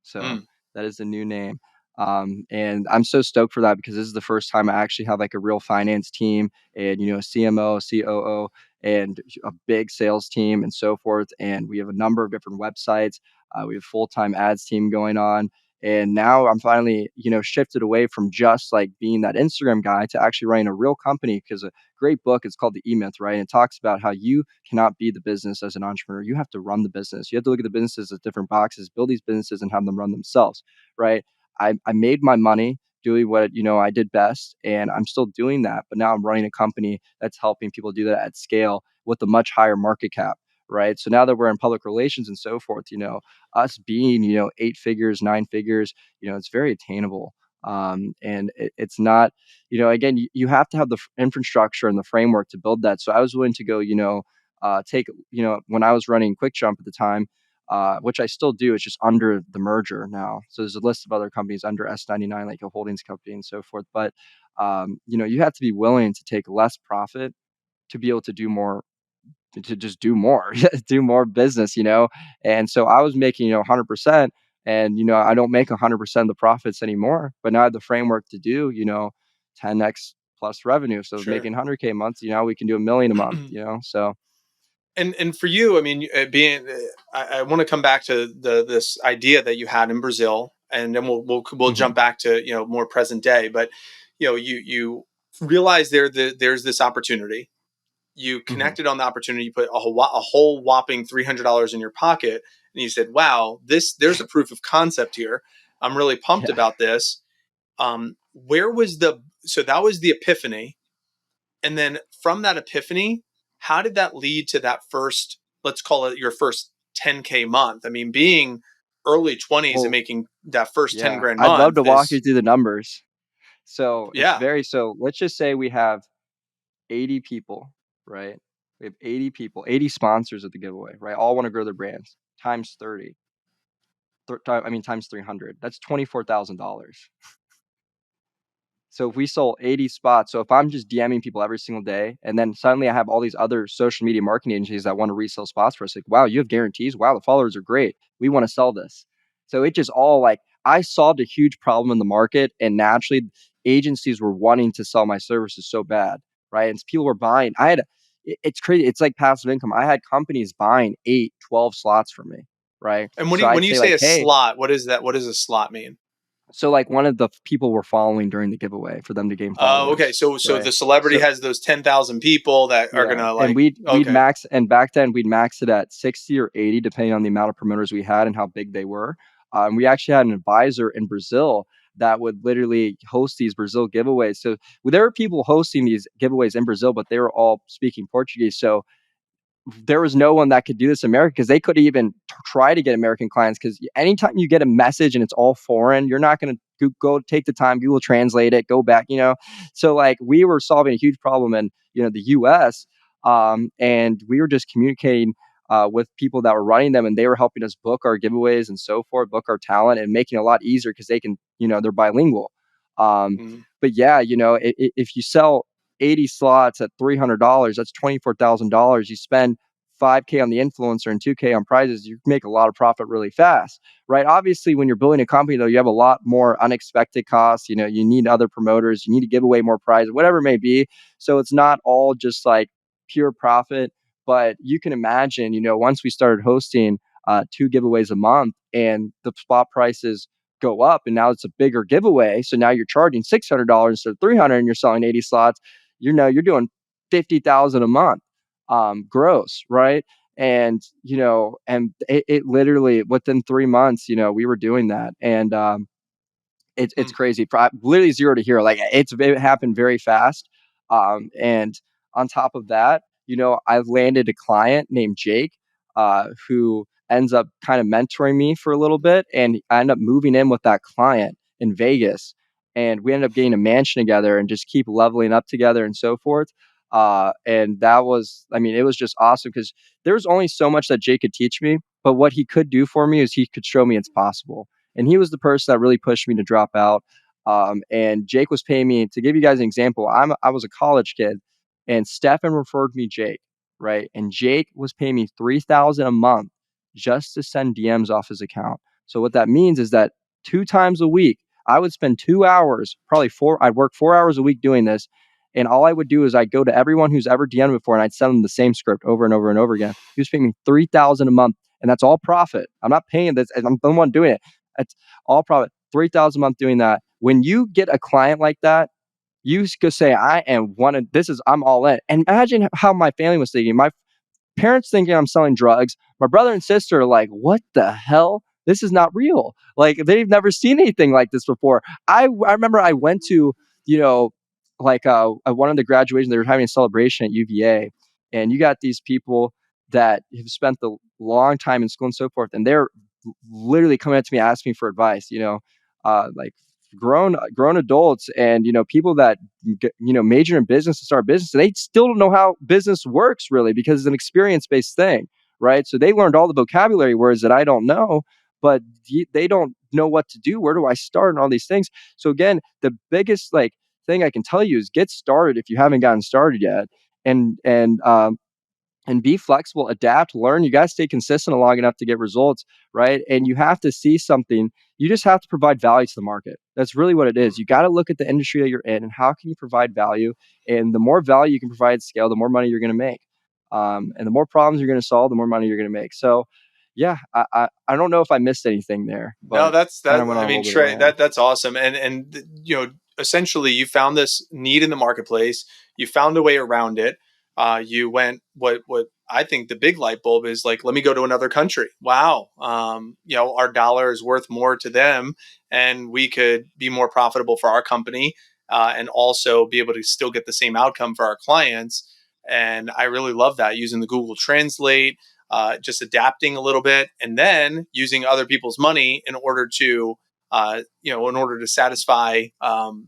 So Mm. that is the new name. And I'm so stoked for that because this is the first time I actually have like a real finance team and, a CMO, COO, and a big sales team and so forth. And we have a number of different websites. We have full-time ads team going on. And now I'm finally, shifted away from just like being that Instagram guy to actually running a real company because a great book, it's called The E-Myth, right? And it talks about how you cannot be the business as an entrepreneur. You have to run the business. You have to look at the businesses as different boxes, build these businesses and have them run themselves, right? I made my money doing what I did best, and I'm still doing that. But now I'm running a company that's helping people do that at scale with a much higher market cap, right? So now that we're in public relations and so forth, us being 8 figures, 9 figures, it's very attainable. And it's not, again, you have to have the infrastructure and the framework to build that. So I was willing to go, take, when I was running Quick Jump at the time, which I still do. It's just under the merger now. So there's a list of other companies under S99, like a holdings company and so forth. But you have to be willing to take less profit to be able to do more, to just do more, do more business. And so I was making 100%, and I don't make 100% of the profits anymore. But now I have the framework to do 10x plus revenue. So Sure. making 100K a month, we can do a million a month. So And for you, I mean, being I want to come back to this idea that you had in Brazil, and then we'll jump mhm, back to more present day. But you realize there's this opportunity. You mhm, connected on the opportunity. You put a whole whopping $300 in your pocket, and you said, "Wow, there's a proof of concept here. I'm really pumped yeah. about this." Where was the so that was the epiphany, and then from that epiphany, how did that lead to that first, let's call it your first 10K month? I mean, being early 20s and Well, making that first 10 yeah, grand I'd love month to walk you is, through the numbers. So yeah. let's just say we have 80 people, right? We have 80 people, 80 sponsors at the giveaway, right? All want to grow their brands times 30. Times 300. That's $24,000. So if we sold 80 spots, so if I'm just DMing people every single day, and then suddenly I have all these other social media marketing agencies that want to resell spots for us, like, wow, you have guarantees. Wow, the followers are great. We want to sell this. So it just all like I solved a huge problem in the market, and naturally agencies were wanting to sell my services so bad, right? And people were buying. It's crazy. It's like passive income. I had companies buying 8, 12 slots from me, right? And So when I'd you say say like, a hey, slot, what is that? What does a slot mean? so like one of the people we're following during the giveaway for them to gain Okay. followers, So right? the celebrity So has those 10,000 people that are yeah, gonna and like. we'd Okay. max, and back then we'd max it at 60 or 80 depending on the amount of promoters we had and how big they were. We actually had an advisor in Brazil that would literally host these Brazil giveaways. So there were people hosting these giveaways in Brazil, but they were all speaking Portuguese. So there was no one that could do this in America because they couldn't even try to get American clients. Because anytime you get a message and it's all foreign, you're not going to go take the time, Google translate it, go back. So like we were solving a huge problem in the U.S. And we were just communicating with people that were running them, and they were helping us book our giveaways and so forth, book our talent, and making it a lot easier because they can, they're bilingual. Um, Mhm. but yeah, if you sell 80 slots at $300, that's $24,000. You spend 5K on the influencer and 2K on prizes, you make a lot of profit really fast, right? Obviously, when you're building a company, though, you have a lot more unexpected costs. You need other promoters, you need to give away more prizes, whatever it may be. So it's not all just like pure profit. But you can imagine, once we started hosting 2 giveaways a month and the spot prices go up, and now it's a bigger giveaway. So now you're charging $600 instead of 300, and you're selling 80 slots. You're doing 50,000 a month, gross, right? And it literally within 3 months, we were doing that, and it's Mm. crazy. Literally zero to hero. Like it happened very fast. And on top of that, I've landed a client named Jake, who ends up kind of mentoring me for a little bit, and I end up moving in with that client in Vegas, and we ended up getting a mansion together and just keep leveling up together and so forth. And that was, I mean, it was just awesome because there was only so much that Jake could teach me, but what he could do for me is he could show me it's possible, and he was the person that really pushed me to drop out. And Jake was paying me, to give you guys an example. I was a college kid, and Stefan referred me Jake, right? And Jake was paying me 3,000 a month just to send DMs off his account. So what that means is that 2 times a week, I would spend 2 hours, probably four. I'd work 4 hours a week doing this, and all I would do is I'd go to everyone who's ever DM'd before, and I'd send them the same script over and over and over again. He was paying me 3,000 a month, and that's all profit. I'm not paying this. I'm the one doing it. It's all profit. 3,000 a month doing that. When you get a client like that, you could say, I am one of this is I'm all in. And imagine how my family was thinking. My parents thinking I'm selling drugs. My brother and sister are like, what the hell? This is not real. Like they've never seen anything like this before. I remember I went to, you know, like one of the graduations, they were having a celebration at UVA, and you got these people that have spent the long time in school and so forth, and they're literally coming up to me asking for advice, like grown adults, and people that major in business to start business, and they still don't know how business works really because it's an experience based thing, right? So they learned all the vocabulary words that I don't know, but they don't know what to do. Where do I start and all these things? So again, the biggest like thing I can tell you is get started if you haven't gotten started yet, and and be flexible, adapt, learn. You got to stay consistent long enough to get results, right? And you have to see something. You just have to provide value to the market. That's really what it is. You got to look at the industry that you're in and how can you provide value. And the more value you can provide at scale, the more money you're going to make. And the more problems you're going to solve, the more money you're going to make. So, yeah, I don't know if I missed anything there, No, but that's kind that. of went I on a mean, little bit of a Trey, rant. that's awesome. And you know, essentially, you found this need in the marketplace. You found a way around it. You went what I think the big light bulb is like. Let me go to another country. Wow, you know, our dollar is worth more to them, and we could be more profitable for our company, and also be able to still get the same outcome for our clients. And I really love that using the Google Translate, just adapting a little bit, and then using other people's money in order to, you know, in order to satisfy, you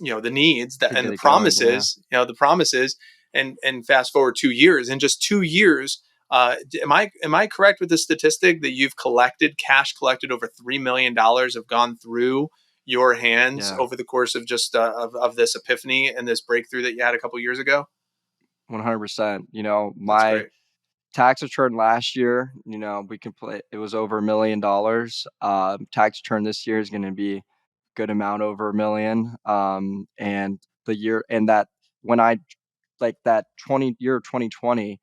know, the needs that To and get the it going. Yeah. promises, you know, the promises, and fast forward 2 years, in just 2 years. Am I correct with the statistic that you've collected cash collected over $3 million have gone through your hands Yeah. over the course of just of this epiphany and this breakthrough that you had a couple years ago? 100%. That's My great. tax return last year, we can play. It was over $1 million. Tax return this year is going to be good amount over a million. And the year and that when I like that 2020,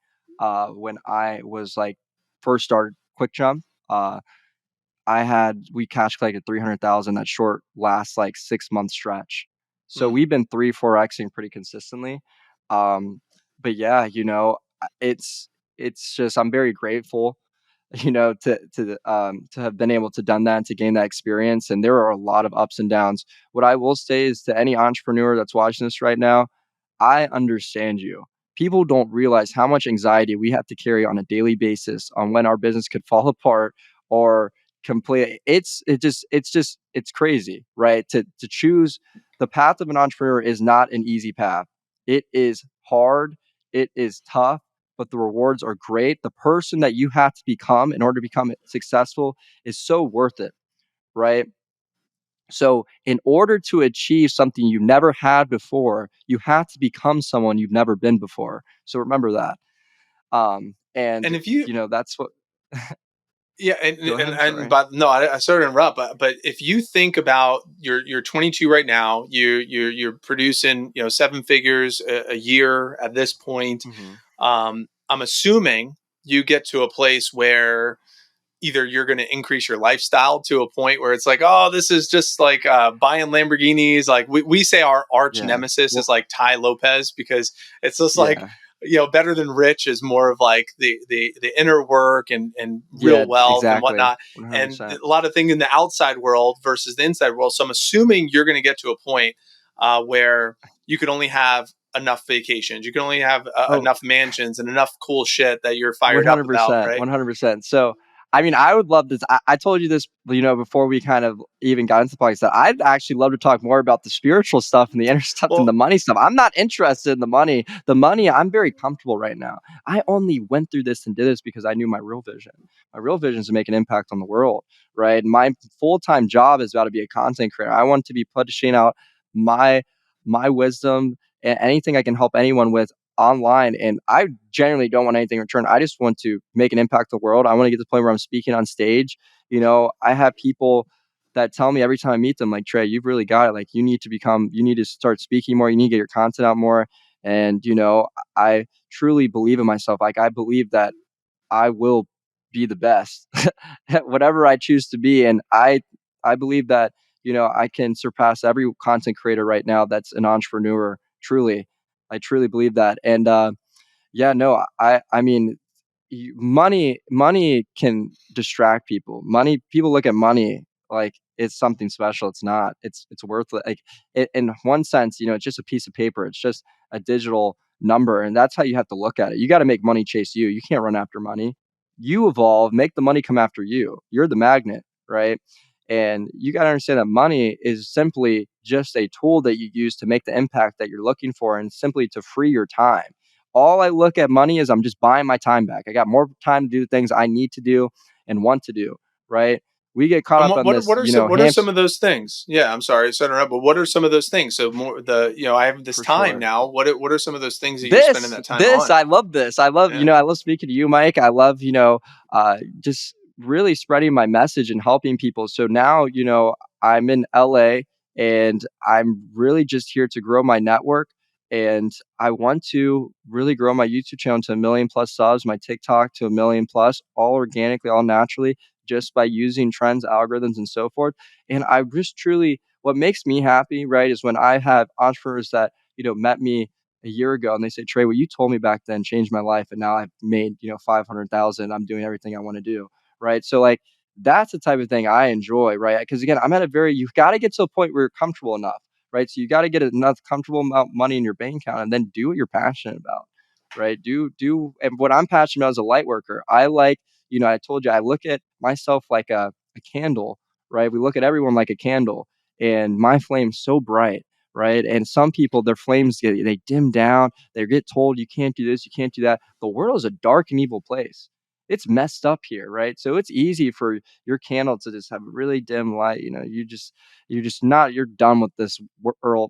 when I was like first started Quick Jump, we cash collected 300,000 that short last like 6 month stretch. So Mm. we've been 3, 4xing pretty consistently. Um, but yeah, it's just I'm very grateful, to have been able to done that and to gain that experience. And there are a lot of ups and downs. What I will say is to any entrepreneur that's watching this right now, I understand you. People don't realize how much anxiety we have to carry on a daily basis on when our business could fall apart or complete. It's crazy, right? To choose the path of an entrepreneur is not an easy path. It is hard, it is tough, but the rewards are great. The person that you have to become in order to become successful is so worth it, right? So, in order to achieve something you never had before, you have to become someone you've never been before. So remember that. And And if you that's what. Yeah, Go ahead. and Sorry. but no, I sorry to interrupt, but if you think about you're 22 right now, you're producing, you know, seven figures a year at this point. Hmm. I'm assuming you get to a place where either you're going to increase your lifestyle to a point where it's like, oh, this is just like buying Lamborghinis. Like we say our arch Yeah. nemesis is Well. like Ty Lopez, because it's just like, Yeah. you know, better than rich is more of like the inner work and Yeah. real wealth and Exactly. whatnot. One hundred And percent. a lot of things in the outside world versus the inside world. So I'm assuming you're going to get to a point where you can only have enough vacations. You can only have Oh, enough mansions and enough cool shit that you're fired up about, 100%, right? 100%. So, I mean, I would love this. I told you this, before we kind of even got into the podcast, that I'd actually love to talk more about the spiritual stuff and the inner stuff than the Well, money stuff. I'm not interested in the money. The money, I'm very comfortable right now. I only went through this and did this because I knew my real vision. My real vision is to make an impact on the world, right? My full time job is about to be a content creator. I want to be pushing out my my wisdom and anything I can help anyone with online. And I genuinely don't want anything in return. I just want to make an impact on the world. I want to get to the point where I'm speaking on stage. I have people that tell me every time I meet them, like, Trey, you've really got it. Like, you need to start speaking more. You need to get your content out more. And, I truly believe in myself. Like, I believe that I will be the best at whatever I choose to be. And I believe that, I can surpass every content creator right now that's an entrepreneur. Truly. I truly believe that. And yeah, no, I mean, money can distract people. People look at money like it's something special. It's not. It's worthless. Like in one sense, it's just a piece of paper. It's just a digital number, and that's how you have to look at it. You got to make money chase you. You can't run after money. You evolve, make the money come after you. You're the magnet, right? And you got to understand that money is simply just a tool that you use to make the impact that you're looking for and simply to free your time. all I look at money is I'm just buying my time back. I got more time to do the things I need to do and want to do, right? We get caught And up on this, what are some of those things? Yeah, I'm sorry, so I don't know, but what are some of those things? So more the I have this for time sure. now. What are some of those things that you're spending This, that time this, on? I love this. I love, Yeah. I love speaking to you, Mike. I love, just really spreading my message and helping people. So now, I'm in LA and I'm really just here to grow my network. And I want to really grow my YouTube channel to 1 million plus subs, my TikTok to 1 million plus, all organically, all naturally, just by using trends, algorithms, and so forth. And I just truly, what makes me happy, right, is when I have entrepreneurs that, met me a year ago and they say, Trey, what you told me back then changed my life. And now I've made, 500,000. I'm doing everything I want to do. Right. So like, that's the type of thing I enjoy. Right. Because again, I'm at a very, you've got to get to a point where you're comfortable enough. Right. So you got to get enough comfortable amount of money in your bank account and then do what you're passionate about. Right. And what I'm passionate about as a light worker, I like, I told you, I look at myself like a candle. Right. We look at everyone like a candle and my flame's so bright, right? And some people, their flames they dim down. They get told you can't do this, you can't do that. The world is a dark and evil place. It's messed up here, right? So it's easy for your candle to just have a really dim light. You're just not. You're done with this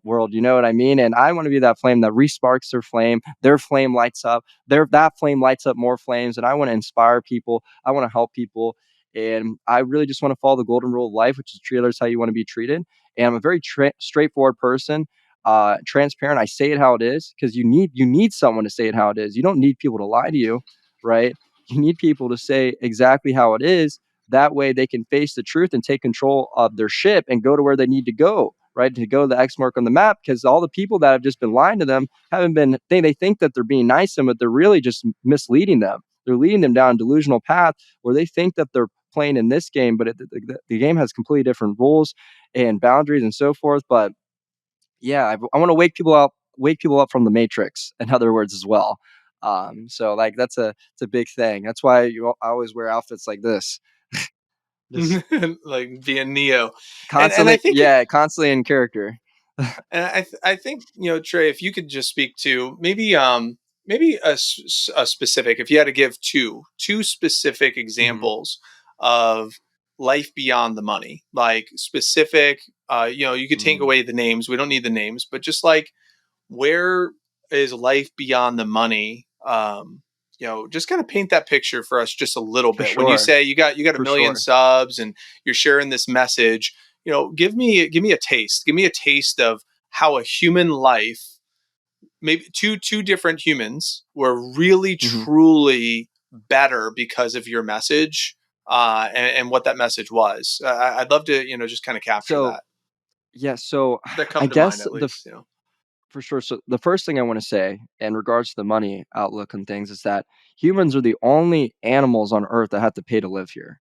world. You know what I mean? And I want to be that flame that resparks their flame. Their flame lights up. That flame lights up more flames. And I want to inspire people. I want to help people. And I really just want to follow the golden rule of life, which is treat others how you want to be treated. And I'm a very straightforward person, transparent. I say it how it is because you need someone to say it how it is. You don't need people to lie to you, right? You need people to say exactly how it is. That way, they can face the truth and take control of their ship and go to where they need to go, right? To go to the X mark on the map. Because all the people that have just been lying to them haven't been. They think that they're being nice to them, but they're really just misleading them. They're leading them down a delusional path where they think that they're playing in this game, but the game has completely different rules and boundaries and so forth. But yeah, I want to wake people up from the matrix, in other words, as well. So like it's a big thing. That's why I always wear outfits like this, just Like being Neo. And I constantly, think yeah, constantly in character. and I think Trey, if you could just speak to maybe a specific, if you had to give two specific Hmm. examples of life beyond the money, like specific, you could take Mm, away the names, we don't need the names, but just like where is life beyond the money? Just kind of paint that picture for us just a little for bit. When you sure, say you got a for million sure. subs and you're sharing this message, give me a taste. Give me a taste of how a human life, maybe two different humans, were really Hmm. truly better because of your message, and what that message was. I'd love to just kind of capture So that. yeah, so That I come to mind guess at the least. for sure. So the first thing I want to say in regards to the money outlook and things is that humans are the only animals on Earth that have to pay to live here.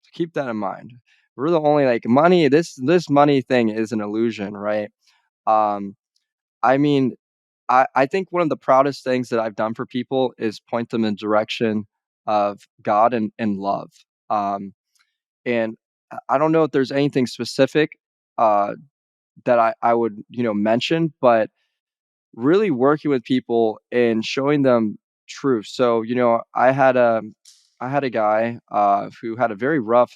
So keep that in mind. We're the only like money. This money thing is an illusion, right? Um, I mean, I think one of the proudest things that I've done for people is point them in direction of God and love. Um, and I don't know if there's anything specific uh, that I would mention, but really working with people and showing them truth. So, I had a guy who had a very rough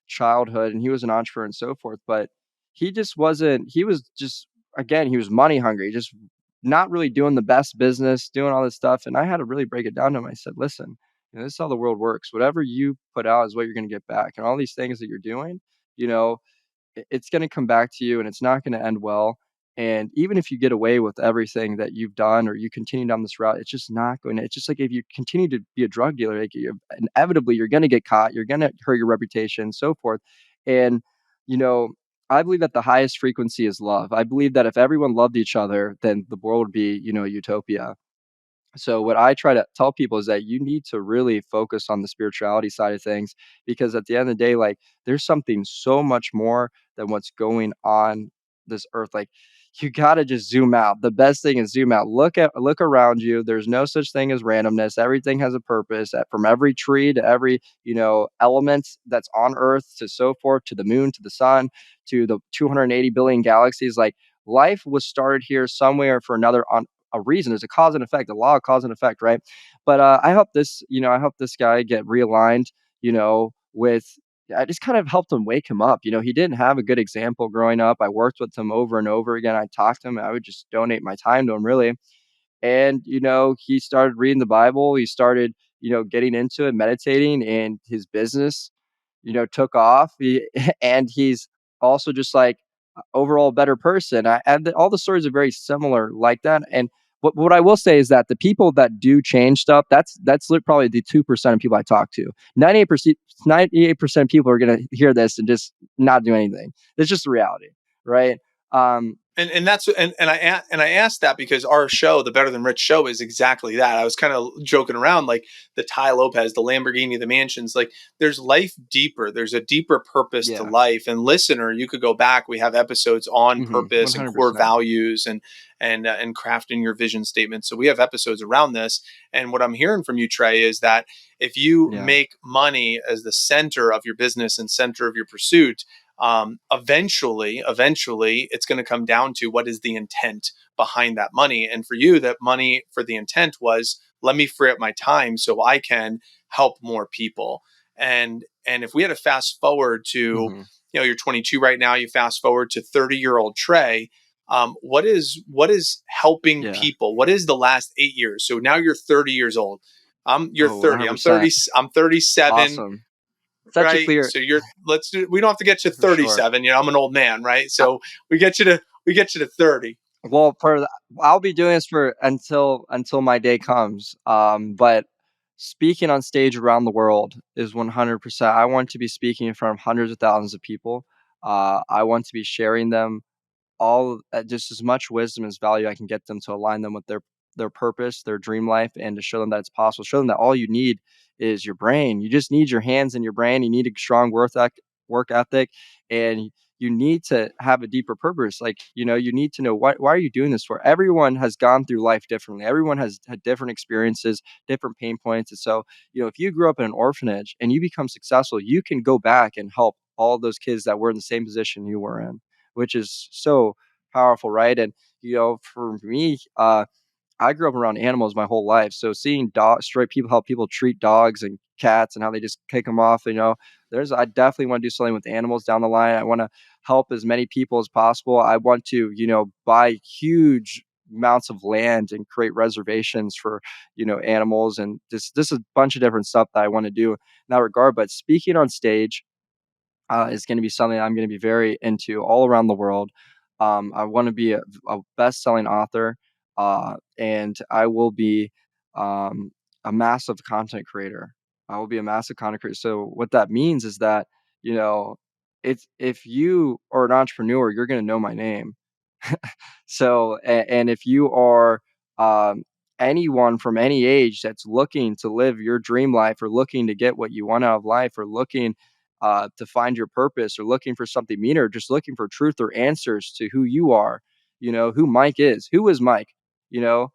childhood and he was an entrepreneur and so forth, but he just wasn't he was just again, he was money hungry, just not really doing the best business, doing all this stuff. And I had to really break it down to him. I said, listen, this is how the world works. Whatever you put out is what you're going to get back. And all these things that you're doing, you know, it's going to come back to you and it's not going to end well. And even if you get away with everything that you've done or you continue down this route, it's just not going to. It's just like if you continue to be a drug dealer, like inevitably you're going to get caught, you're going to hurt your reputation, and so forth. And you know, I believe that the highest frequency is love. I believe that if everyone loved each other, then the world would be, a utopia. So what I try to tell people is that you need to really focus on the spirituality side of things because at the end of the day, like there's something so much more than what's going on this earth. Like you gotta just zoom out. The best thing is zoom out. Look around you. There's no such thing as randomness. Everything has a purpose. From every tree to every element that's on Earth to so forth to the moon to the sun to the 280 billion galaxies. Like life was started here somewhere for another on a reason. There's a cause and effect, a law of cause and effect, right? But I hope this guy get realigned, with I just kind of helped him wake him up. He didn't have a good example growing up. I worked with him over and over again. I talked to him. I would just donate my time to him, really. And, he started reading the Bible. He started, getting into it, meditating, and his business, took off. And he's also just like overall a better person. All the stories are very similar like that. And what I will say is that the people that do change stuff, probably the 2% of people I talk to. 98% of people are going to hear this and just not do anything. It's just the reality, right? Um, And that's and I asked that because our show, the Better Than Rich show, is exactly that. I was kind of joking around, like the Ty Lopez, the Lamborghini, the mansions. Like there's life deeper. There's a deeper purpose to yeah. life. And listener, you could go back. We have episodes on purpose and core 100%. values and crafting your vision statement. So we have episodes around this. And what I'm hearing from you, Trey, is that if you Yeah. make money as the center of your business and center of your pursuit, eventually it's going to come down to what is the intent behind that money. And for you, that money for the intent was, let me free up my time so I can help more people. And if we had to fast forward to, Hmm. you're 22 right now, you fast forward to 30-year-old Trey, what is helping Yeah. people? What is the last 8 years? So now you're 30 years old. You're Oh, 30. I'm 100%. 30. I'm 37. Awesome. Such a Right. clear So let's do, we don't have to get you for sure. 37. I'm an old man, right? Uh, So we get you to 30. well, I'll be doing this for until my day comes. But speaking on stage around the world is 100%. I want to be speaking in front of hundreds of thousands of people. I want to be sharing them all just as much wisdom as value I can get them to align them with their purpose, their dream life, and to show them that it's possible. Show them that all you need is your brain. You just need your hands and your brain. You need a strong work ethic, and you need to have a deeper purpose. Like, you need to know why are you doing this for? Everyone has gone through life differently. Everyone has had different experiences, different pain points. And so, if you grew up in an orphanage and you become successful, you can go back and help all those kids that were in the same position you were in, which is so powerful, right? And for me, I grew up around animals my whole life, so seeing stray people how people treat dogs and cats and how they just kick them off, I definitely want to do something with animals down the line. I want to help as many people as possible. I want to, buy huge amounts of land and create reservations for, animals, and this is a bunch of different stuff that I want to do in that regard. But speaking on stage is going to be something I'm going to be very into all around the world. I want to be a best-selling author, and I will be um, a massive content creator. I will be a massive content creator. So what that means is that you know, it's if you are an entrepreneur, you're going to know my name. So, and if you are um, anyone from any age that's looking to live your dream life, or looking to get what you want out of life, or looking to find your purpose, or looking for something meaner, just looking for truth or answers to who you are, who Mike is. Who is Mike? You know,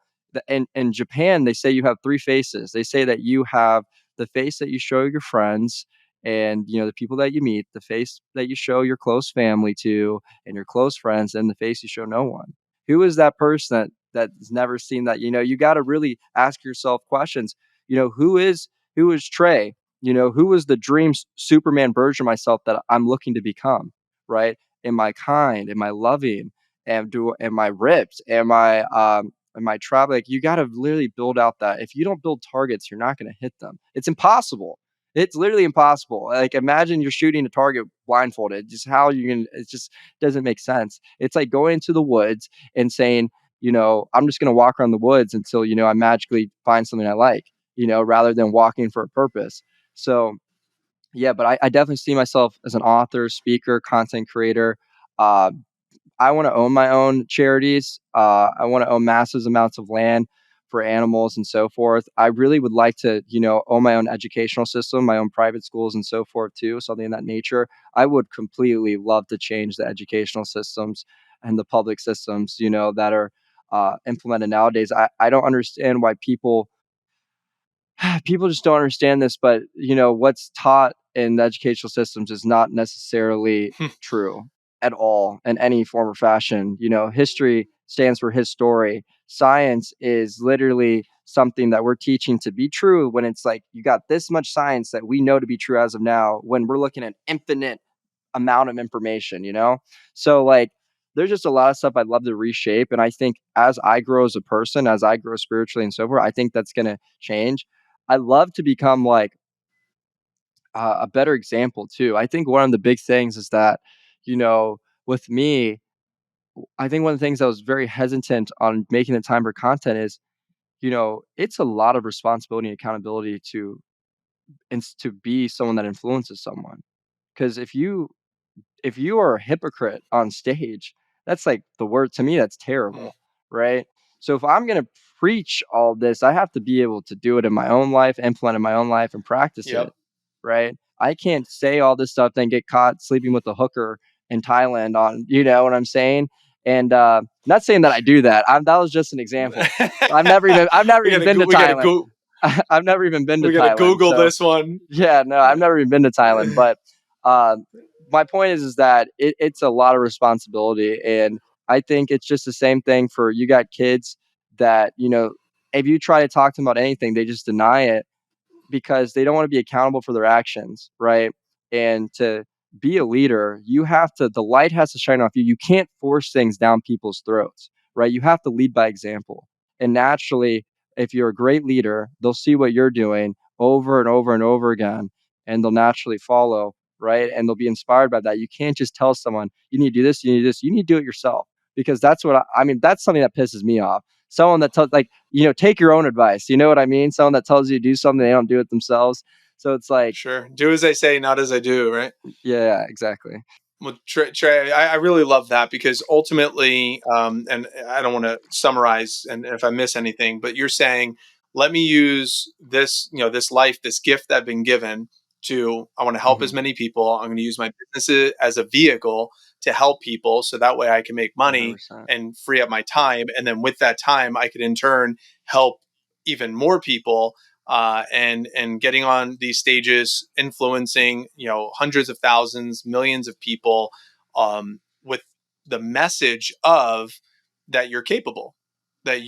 in Japan, they say you have three faces. They say that you have the face that you show your friends and, the people that you meet, the face that you show your close family to and your close friends, and the face you show no one. Who is that person that's never seen that? You got to really ask yourself questions. Who is Trey? Who is the dream Superman version of myself that I'm looking to become? Right? Am I kind? Am I loving? Am I ripped? Am I traveling? Like, you got to literally build out that. If you don't build targets, you're not going to hit them. It's impossible. It's literally impossible. Like, imagine you're shooting a target blindfolded. Just how you can? It just doesn't make sense. It's like going into the woods and saying, I'm just going to walk around the woods until I magically find something I like. Rather than walking for a purpose. So yeah, but I definitely see myself as an author, speaker, content creator. Uh, I want to own my own charities. I want to own massive amounts of land for animals and so forth. I really would like to, own my own educational system, my own private schools and so forth too, something in that nature. I would completely love to change the educational systems and the public systems, that are implemented nowadays. I don't understand why people just don't understand this, but what's taught in the educational systems is not necessarily true at all in any form or fashion. History stands for his story. science is literally something that we're teaching to be true when it's like you got this much science that we know to be true as of now when we're looking at infinite amount of information, you know? So like there's just a lot of stuff I'd love to reshape. And I think as I grow as a person, as I grow spiritually and so forth, I think that's gonna change. I love to become like a better example too. I think one of the big things is that, you know, with me, I think one of the things I was very hesitant on making the time for content is, you know, it's a lot of responsibility and accountability to be someone that influences someone. Because if you are a hypocrite on stage, that's like the word to me, that's Mm. terrible, right? So if I'm going to preach all this, I have to be able to do it in my own life, implement in my own life, and practice Yep. it, right? I can't say all this stuff, then get caught sleeping with a hooker in Thailand on, you know what I'm saying? And not saying that I do that. That was just an example. I've never even been to We gotta Thailand. go. I've never even been to We gotta Thailand. Google So this one. yeah, no, I've never even been to Thailand, but uh, my point is that it's a lot of responsibility, and I think it's just the same thing for you got kids that you know if you try to talk to them about anything, they just deny it because they don't want to be accountable for their actions, right? And to be a leader, you have to, the light has to shine off you. You can't force things down people's throats, right? You have to lead by example. And naturally, if you're a great leader, they'll see what you're doing over and over and over again, and they'll naturally follow, right? And they'll be inspired by that. You can't just tell someone, you need to do this, you need to do this, you need to do it yourself. Because that's what I mean, that's something that pisses me off. Someone that tells, like, you know, take your own advice. You know what I mean? Someone that tells you to do something, they don't do it themselves. So it's like, Sure. Do as I say, not as I do, right? yeah, exactly. Well, Trey, I really love that because ultimately, and I don't want to summarize, and if I miss anything, but you're saying, let me use this, this life, this gift that I've been given to, I want to help as Hmm. many people. I'm going to use my business as a vehicle to help people, so that way I can make money 100%. and free up my time, and then with that time, I could in turn help even more people and getting on these stages, influencing hundreds of thousands, millions of people with the message of that you're capable, that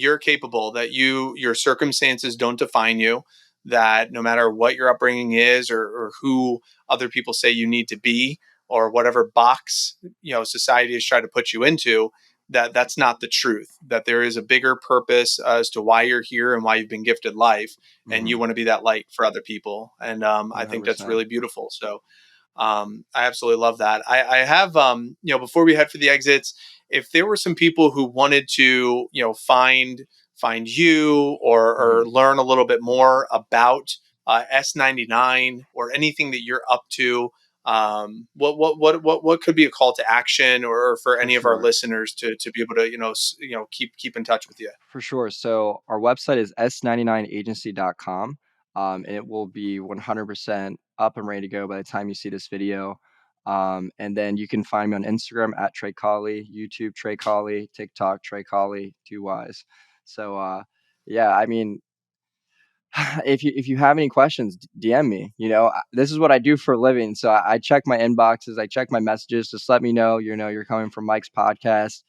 your circumstances don't define you, that no matter what your upbringing is or who other people say you need to be or whatever box society has tried to put you into, that's not the truth, that there is a bigger purpose as to why you're here and why you've been gifted life, and Hmm. you want to be that light for other people. And I think that's 100%. really beautiful. So I absolutely love that. I have, before we head for the exits, if there were some people who wanted to, find you or Hmm. learn a little bit more about S99 or anything that you're up to, what could be a call to action or for For any of our sure. listeners to be able to, keep in touch with you? For sure. So our website is s99agency.com. And it will be 100% up and ready to go by the time you see this video. And then you can find me on Instagram at Trey Colley, YouTube Trey Colley, TikTok Trey Colley, two Y's. So yeah, I mean, if you have any questions, DM me. You know, this is what I do for a living, so I check my inboxes, I check my messages. Just let me know. You know, you're coming from Mike's podcast,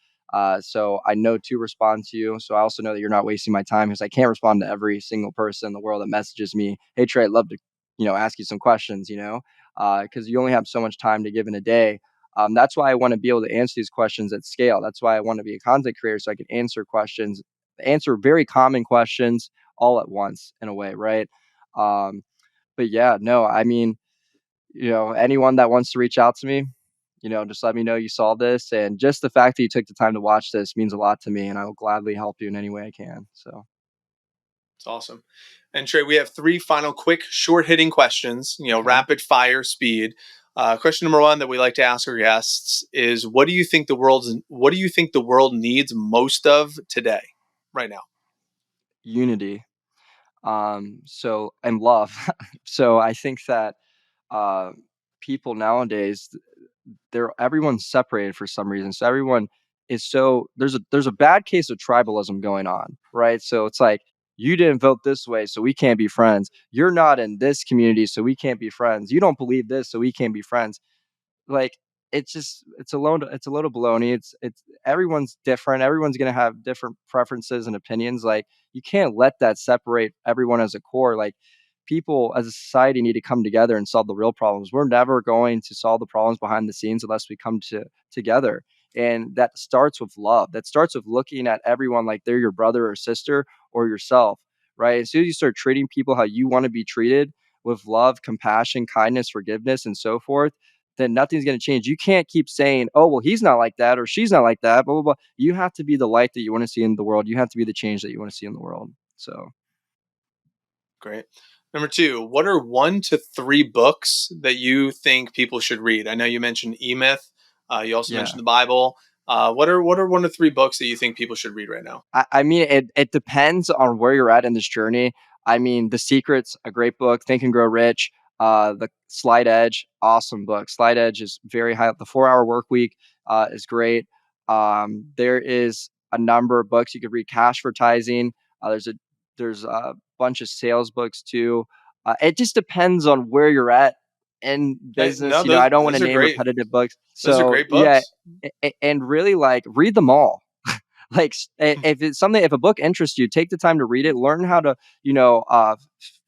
so I know to respond to you. So I also know that you're not wasting my time because I can't respond to every single person in the world that messages me. Hey Trey, I'd love to, you know, ask you some questions. You know, because you only have so much time to give in a day. That's why I want to be able to answer these questions at scale. That's why I want to be a content creator so I can answer questions, answer very common questions all at once in a way, right? Um, but yeah, no, I mean, you know, anyone that wants to reach out to me, you know, just let me know you saw this. And just the fact that you took the time to watch this means a lot to me. And I will gladly help you in any way I can. So, It's awesome. And Trey, we have three final quick, short hitting questions, okay. rapid fire speed. Question number one that we like to ask our guests is what do you think the world needs most of today, right now? Unity. So, and love. So I think that uh, people nowadays, they're everyone's separated for some reason. So everyone is so there's a bad case of tribalism going on, right? So it's like you didn't vote this way, so we can't be friends. You're not in this community, so we can't be friends. You don't believe this, so we can't be friends. Like it's a load of baloney. It's everyone's different. Everyone's gonna have different preferences and opinions. Like you can't let that separate everyone as a core. Like people as a society need to come together and solve the real problems. We're never going to solve the problems behind the scenes unless we come together. And that starts with love. That starts with looking at everyone like they're your brother or sister or yourself, right? As soon as you start treating people how you want to be treated with love, compassion, kindness, forgiveness, and so forth, then nothing's going to change. You can't keep saying, oh, well, he's not like that or she's not like that, blah, blah, blah. You have to be the light that you want to see in the world. You have to be the change that you want to see in the world. So, Great. Number two, what are 1 to 3 books that you think people should read? I know you mentioned E Myth. You also yeah. mentioned the Bible. What are 1 to 3 books that you think people should read right now? I mean, it depends on where you're at in this journey. I mean, The Secret's a great book. Think and Grow Rich. The Slide Edge, awesome book. Slide Edge is very high. The 4 Hour Work Week is great. There is a number of books you could read. Cashvertising. There's a bunch of sales books too. It just depends on where you're at in business. No, You know, those I don't want to those are name great. repetitive books. Those are So great yeah, books. and really like read them all. Like if it's something, if a book interests you, take the time to read it, learn how to,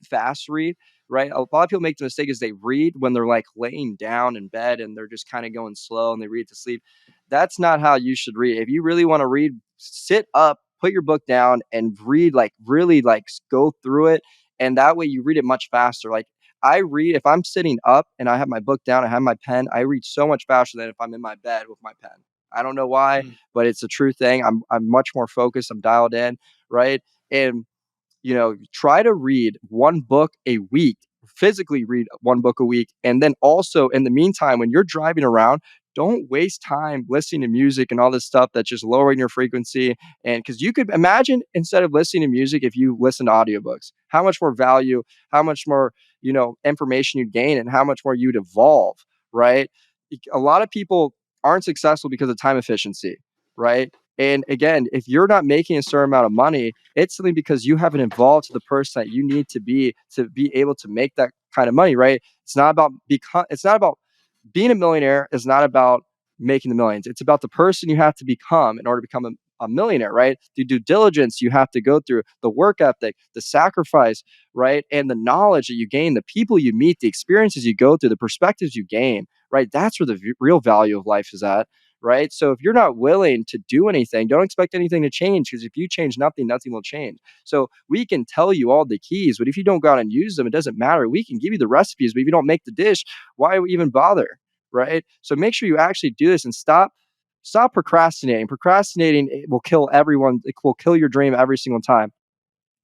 fast read, right? A lot of people make the mistake is they read when they're like laying down in bed and they're just kind of going slow and they read to sleep. That's not how you should read. If you really want to read, sit up, put your book down and read, like really like go through it. And that way you read it much faster. Like I read, if I'm sitting up and I have my book down, I have my pen, I read so much faster than if I'm in my bed with my pen. I don't know why, Mm. but it's a true thing. I'm much more focused. I'm dialed in, right? And try to read 1 book a week, physically read 1 book a week. And then also in the meantime, when you're driving around, don't waste time listening to music and all this stuff that's just lowering your frequency. And because you could imagine instead of listening to music, if you listen to audiobooks, how much more value, how much more, information you'd gain and how much more you'd evolve, right? A lot of people aren't successful because of time efficiency, right? And again, if you're not making a certain amount of money, it's simply because you haven't evolved to the person that you need to be able to make that kind of money, right? It's not about being a millionaire is not about making the millions. It's about the person you have to become in order to become a millionaire, right? The due diligence you have to go through, the work ethic, the sacrifice, right? And the knowledge that you gain, the people you meet, the experiences you go through, the perspectives you gain, right? That's where the real value of life is at, right? So if you're not willing to do anything, don't expect anything to change because if you change nothing, nothing will change. So we can tell you all the keys, but if you don't go out and use them, it doesn't matter. We can give you the recipes, but if you don't make the dish, why even bother? Right? So make sure you actually do this and stop procrastinating. Procrastinating will kill everyone. It will kill your dream every single time.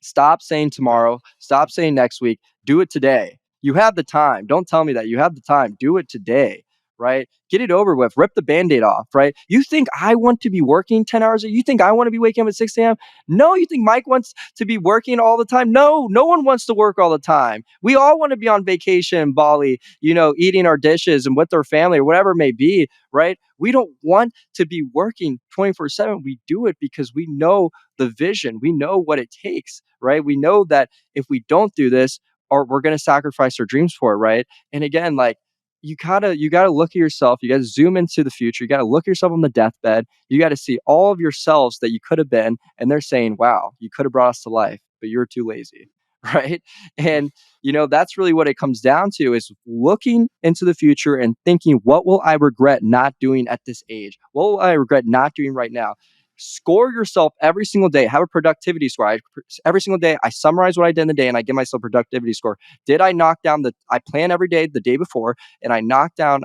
Stop saying Right. tomorrow. Stop saying next week. Do it today. You have the time. Don't tell me that. You have the time. Do it today, right? Get it over with. Rip the band aid off, right? You think I want to be working 10 hours? You think I want to be waking up at 6 a.m.? No, you think Mike wants to be working all the time? No, no one wants to work all the time. We all want to be on vacation in Bali, eating our dishes and with our family or whatever it may be, right? We don't want to be working 24/7. We do it because we know the vision. We know what it takes, right? We know that if we don't do this, or we're going to sacrifice our dreams for it, right? And again, like you gotta look at yourself. You gotta zoom into the future. You gotta look at yourself on the deathbed. You gotta see all of yourselves that you could have been, and they're saying, "Wow, you could have brought us to life, but you're too lazy." Right. And that's really what it comes down to is looking into the future and thinking, what will I regret not doing at this age? What will I regret not doing right now? Score yourself every single day. Have a productivity score. Every single day, I summarize what I did in the day and I give myself a productivity score. Did I knock down I plan every day the day before and I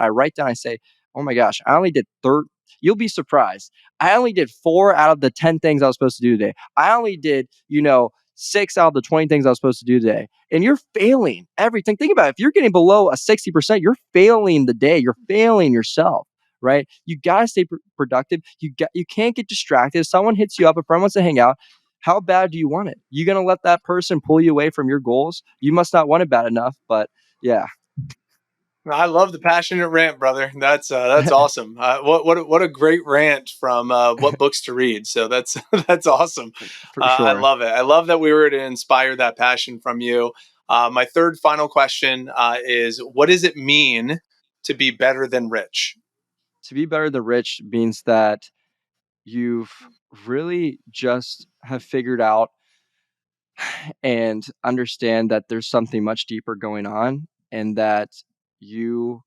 write down, I say, oh my gosh, I only did you'll be surprised. I only did 4 out of the 10 things I was supposed to do today. I only did, 6 out of the 20 things I was supposed to do today. And you're failing everything. Think about it. If you're getting below a 60%, you're failing the day. You're failing yourself, right? You gotta stay productive. You can't get distracted. If someone hits you up, a friend wants to hang out. How bad do you want it? You gonna let that person pull you away from your goals? You must not want it bad enough. But yeah, I love the passionate rant, brother. That's awesome. What a great rant from what books to read. So that's that's awesome. for I sure. love it. I love that we were to inspire that passion from you. My third final question is: what does it mean to be better than rich? to be better than rich means that you've really just have figured out and understand that there's something much deeper going on, and that you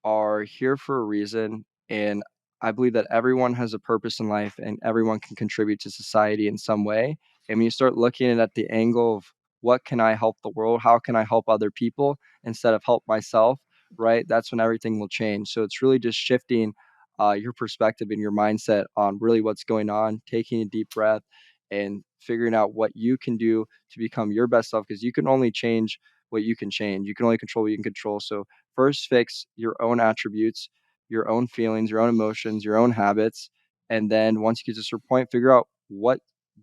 are here for a reason. And I believe that everyone has a purpose in life and everyone can contribute to society in some way. And when you start looking at the angle of what can I help the world? How can I help other people instead of help myself? Right. That's when everything will change. So it's really just shifting your perspective and your mindset on really what's going on, taking a deep breath and figuring out what you can do to become your best self, because you can only change what you can change. You can only control what you can control. So first, fix your own attributes, your own feelings, your own emotions, your own habits. And then once you get to a certain point, figure out what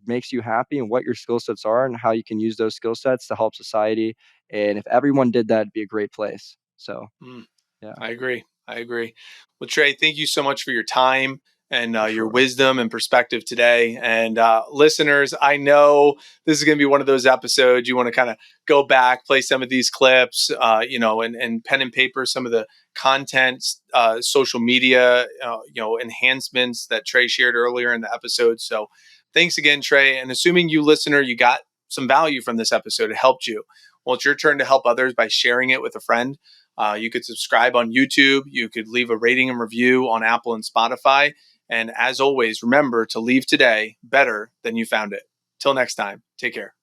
makes you happy and what your skill sets are and how you can use those skill sets to help society. And if everyone did that, it'd be a great place. So, Mm. yeah, I agree. I agree. Well, Trey, thank you so much for your time and for your sure. wisdom and perspective today. And listeners, I know this is going to be one of those episodes you want to kind of go back, play some of these clips, and pen and paper some of the content, social media, enhancements that Trey shared earlier in the episode. So thanks again, Trey. And assuming you listener, you got some value from this episode, it helped you. Well, it's your turn to help others by sharing it with a friend. You could subscribe on YouTube. You could leave a rating and review on Apple and Spotify. And as always, remember to leave today better than you found it. Till next time, take care.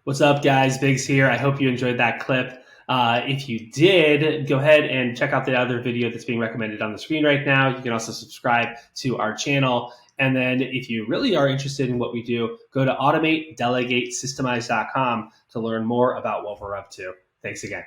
What's up, guys? Biggs here. I hope you enjoyed that clip. If you did, go ahead and check out the other video that's being recommended on the screen right now. You can also subscribe to our channel. And then if you really are interested in what we do, go to automatedelegatesystemize.com to learn more about what we're up to. Thanks again.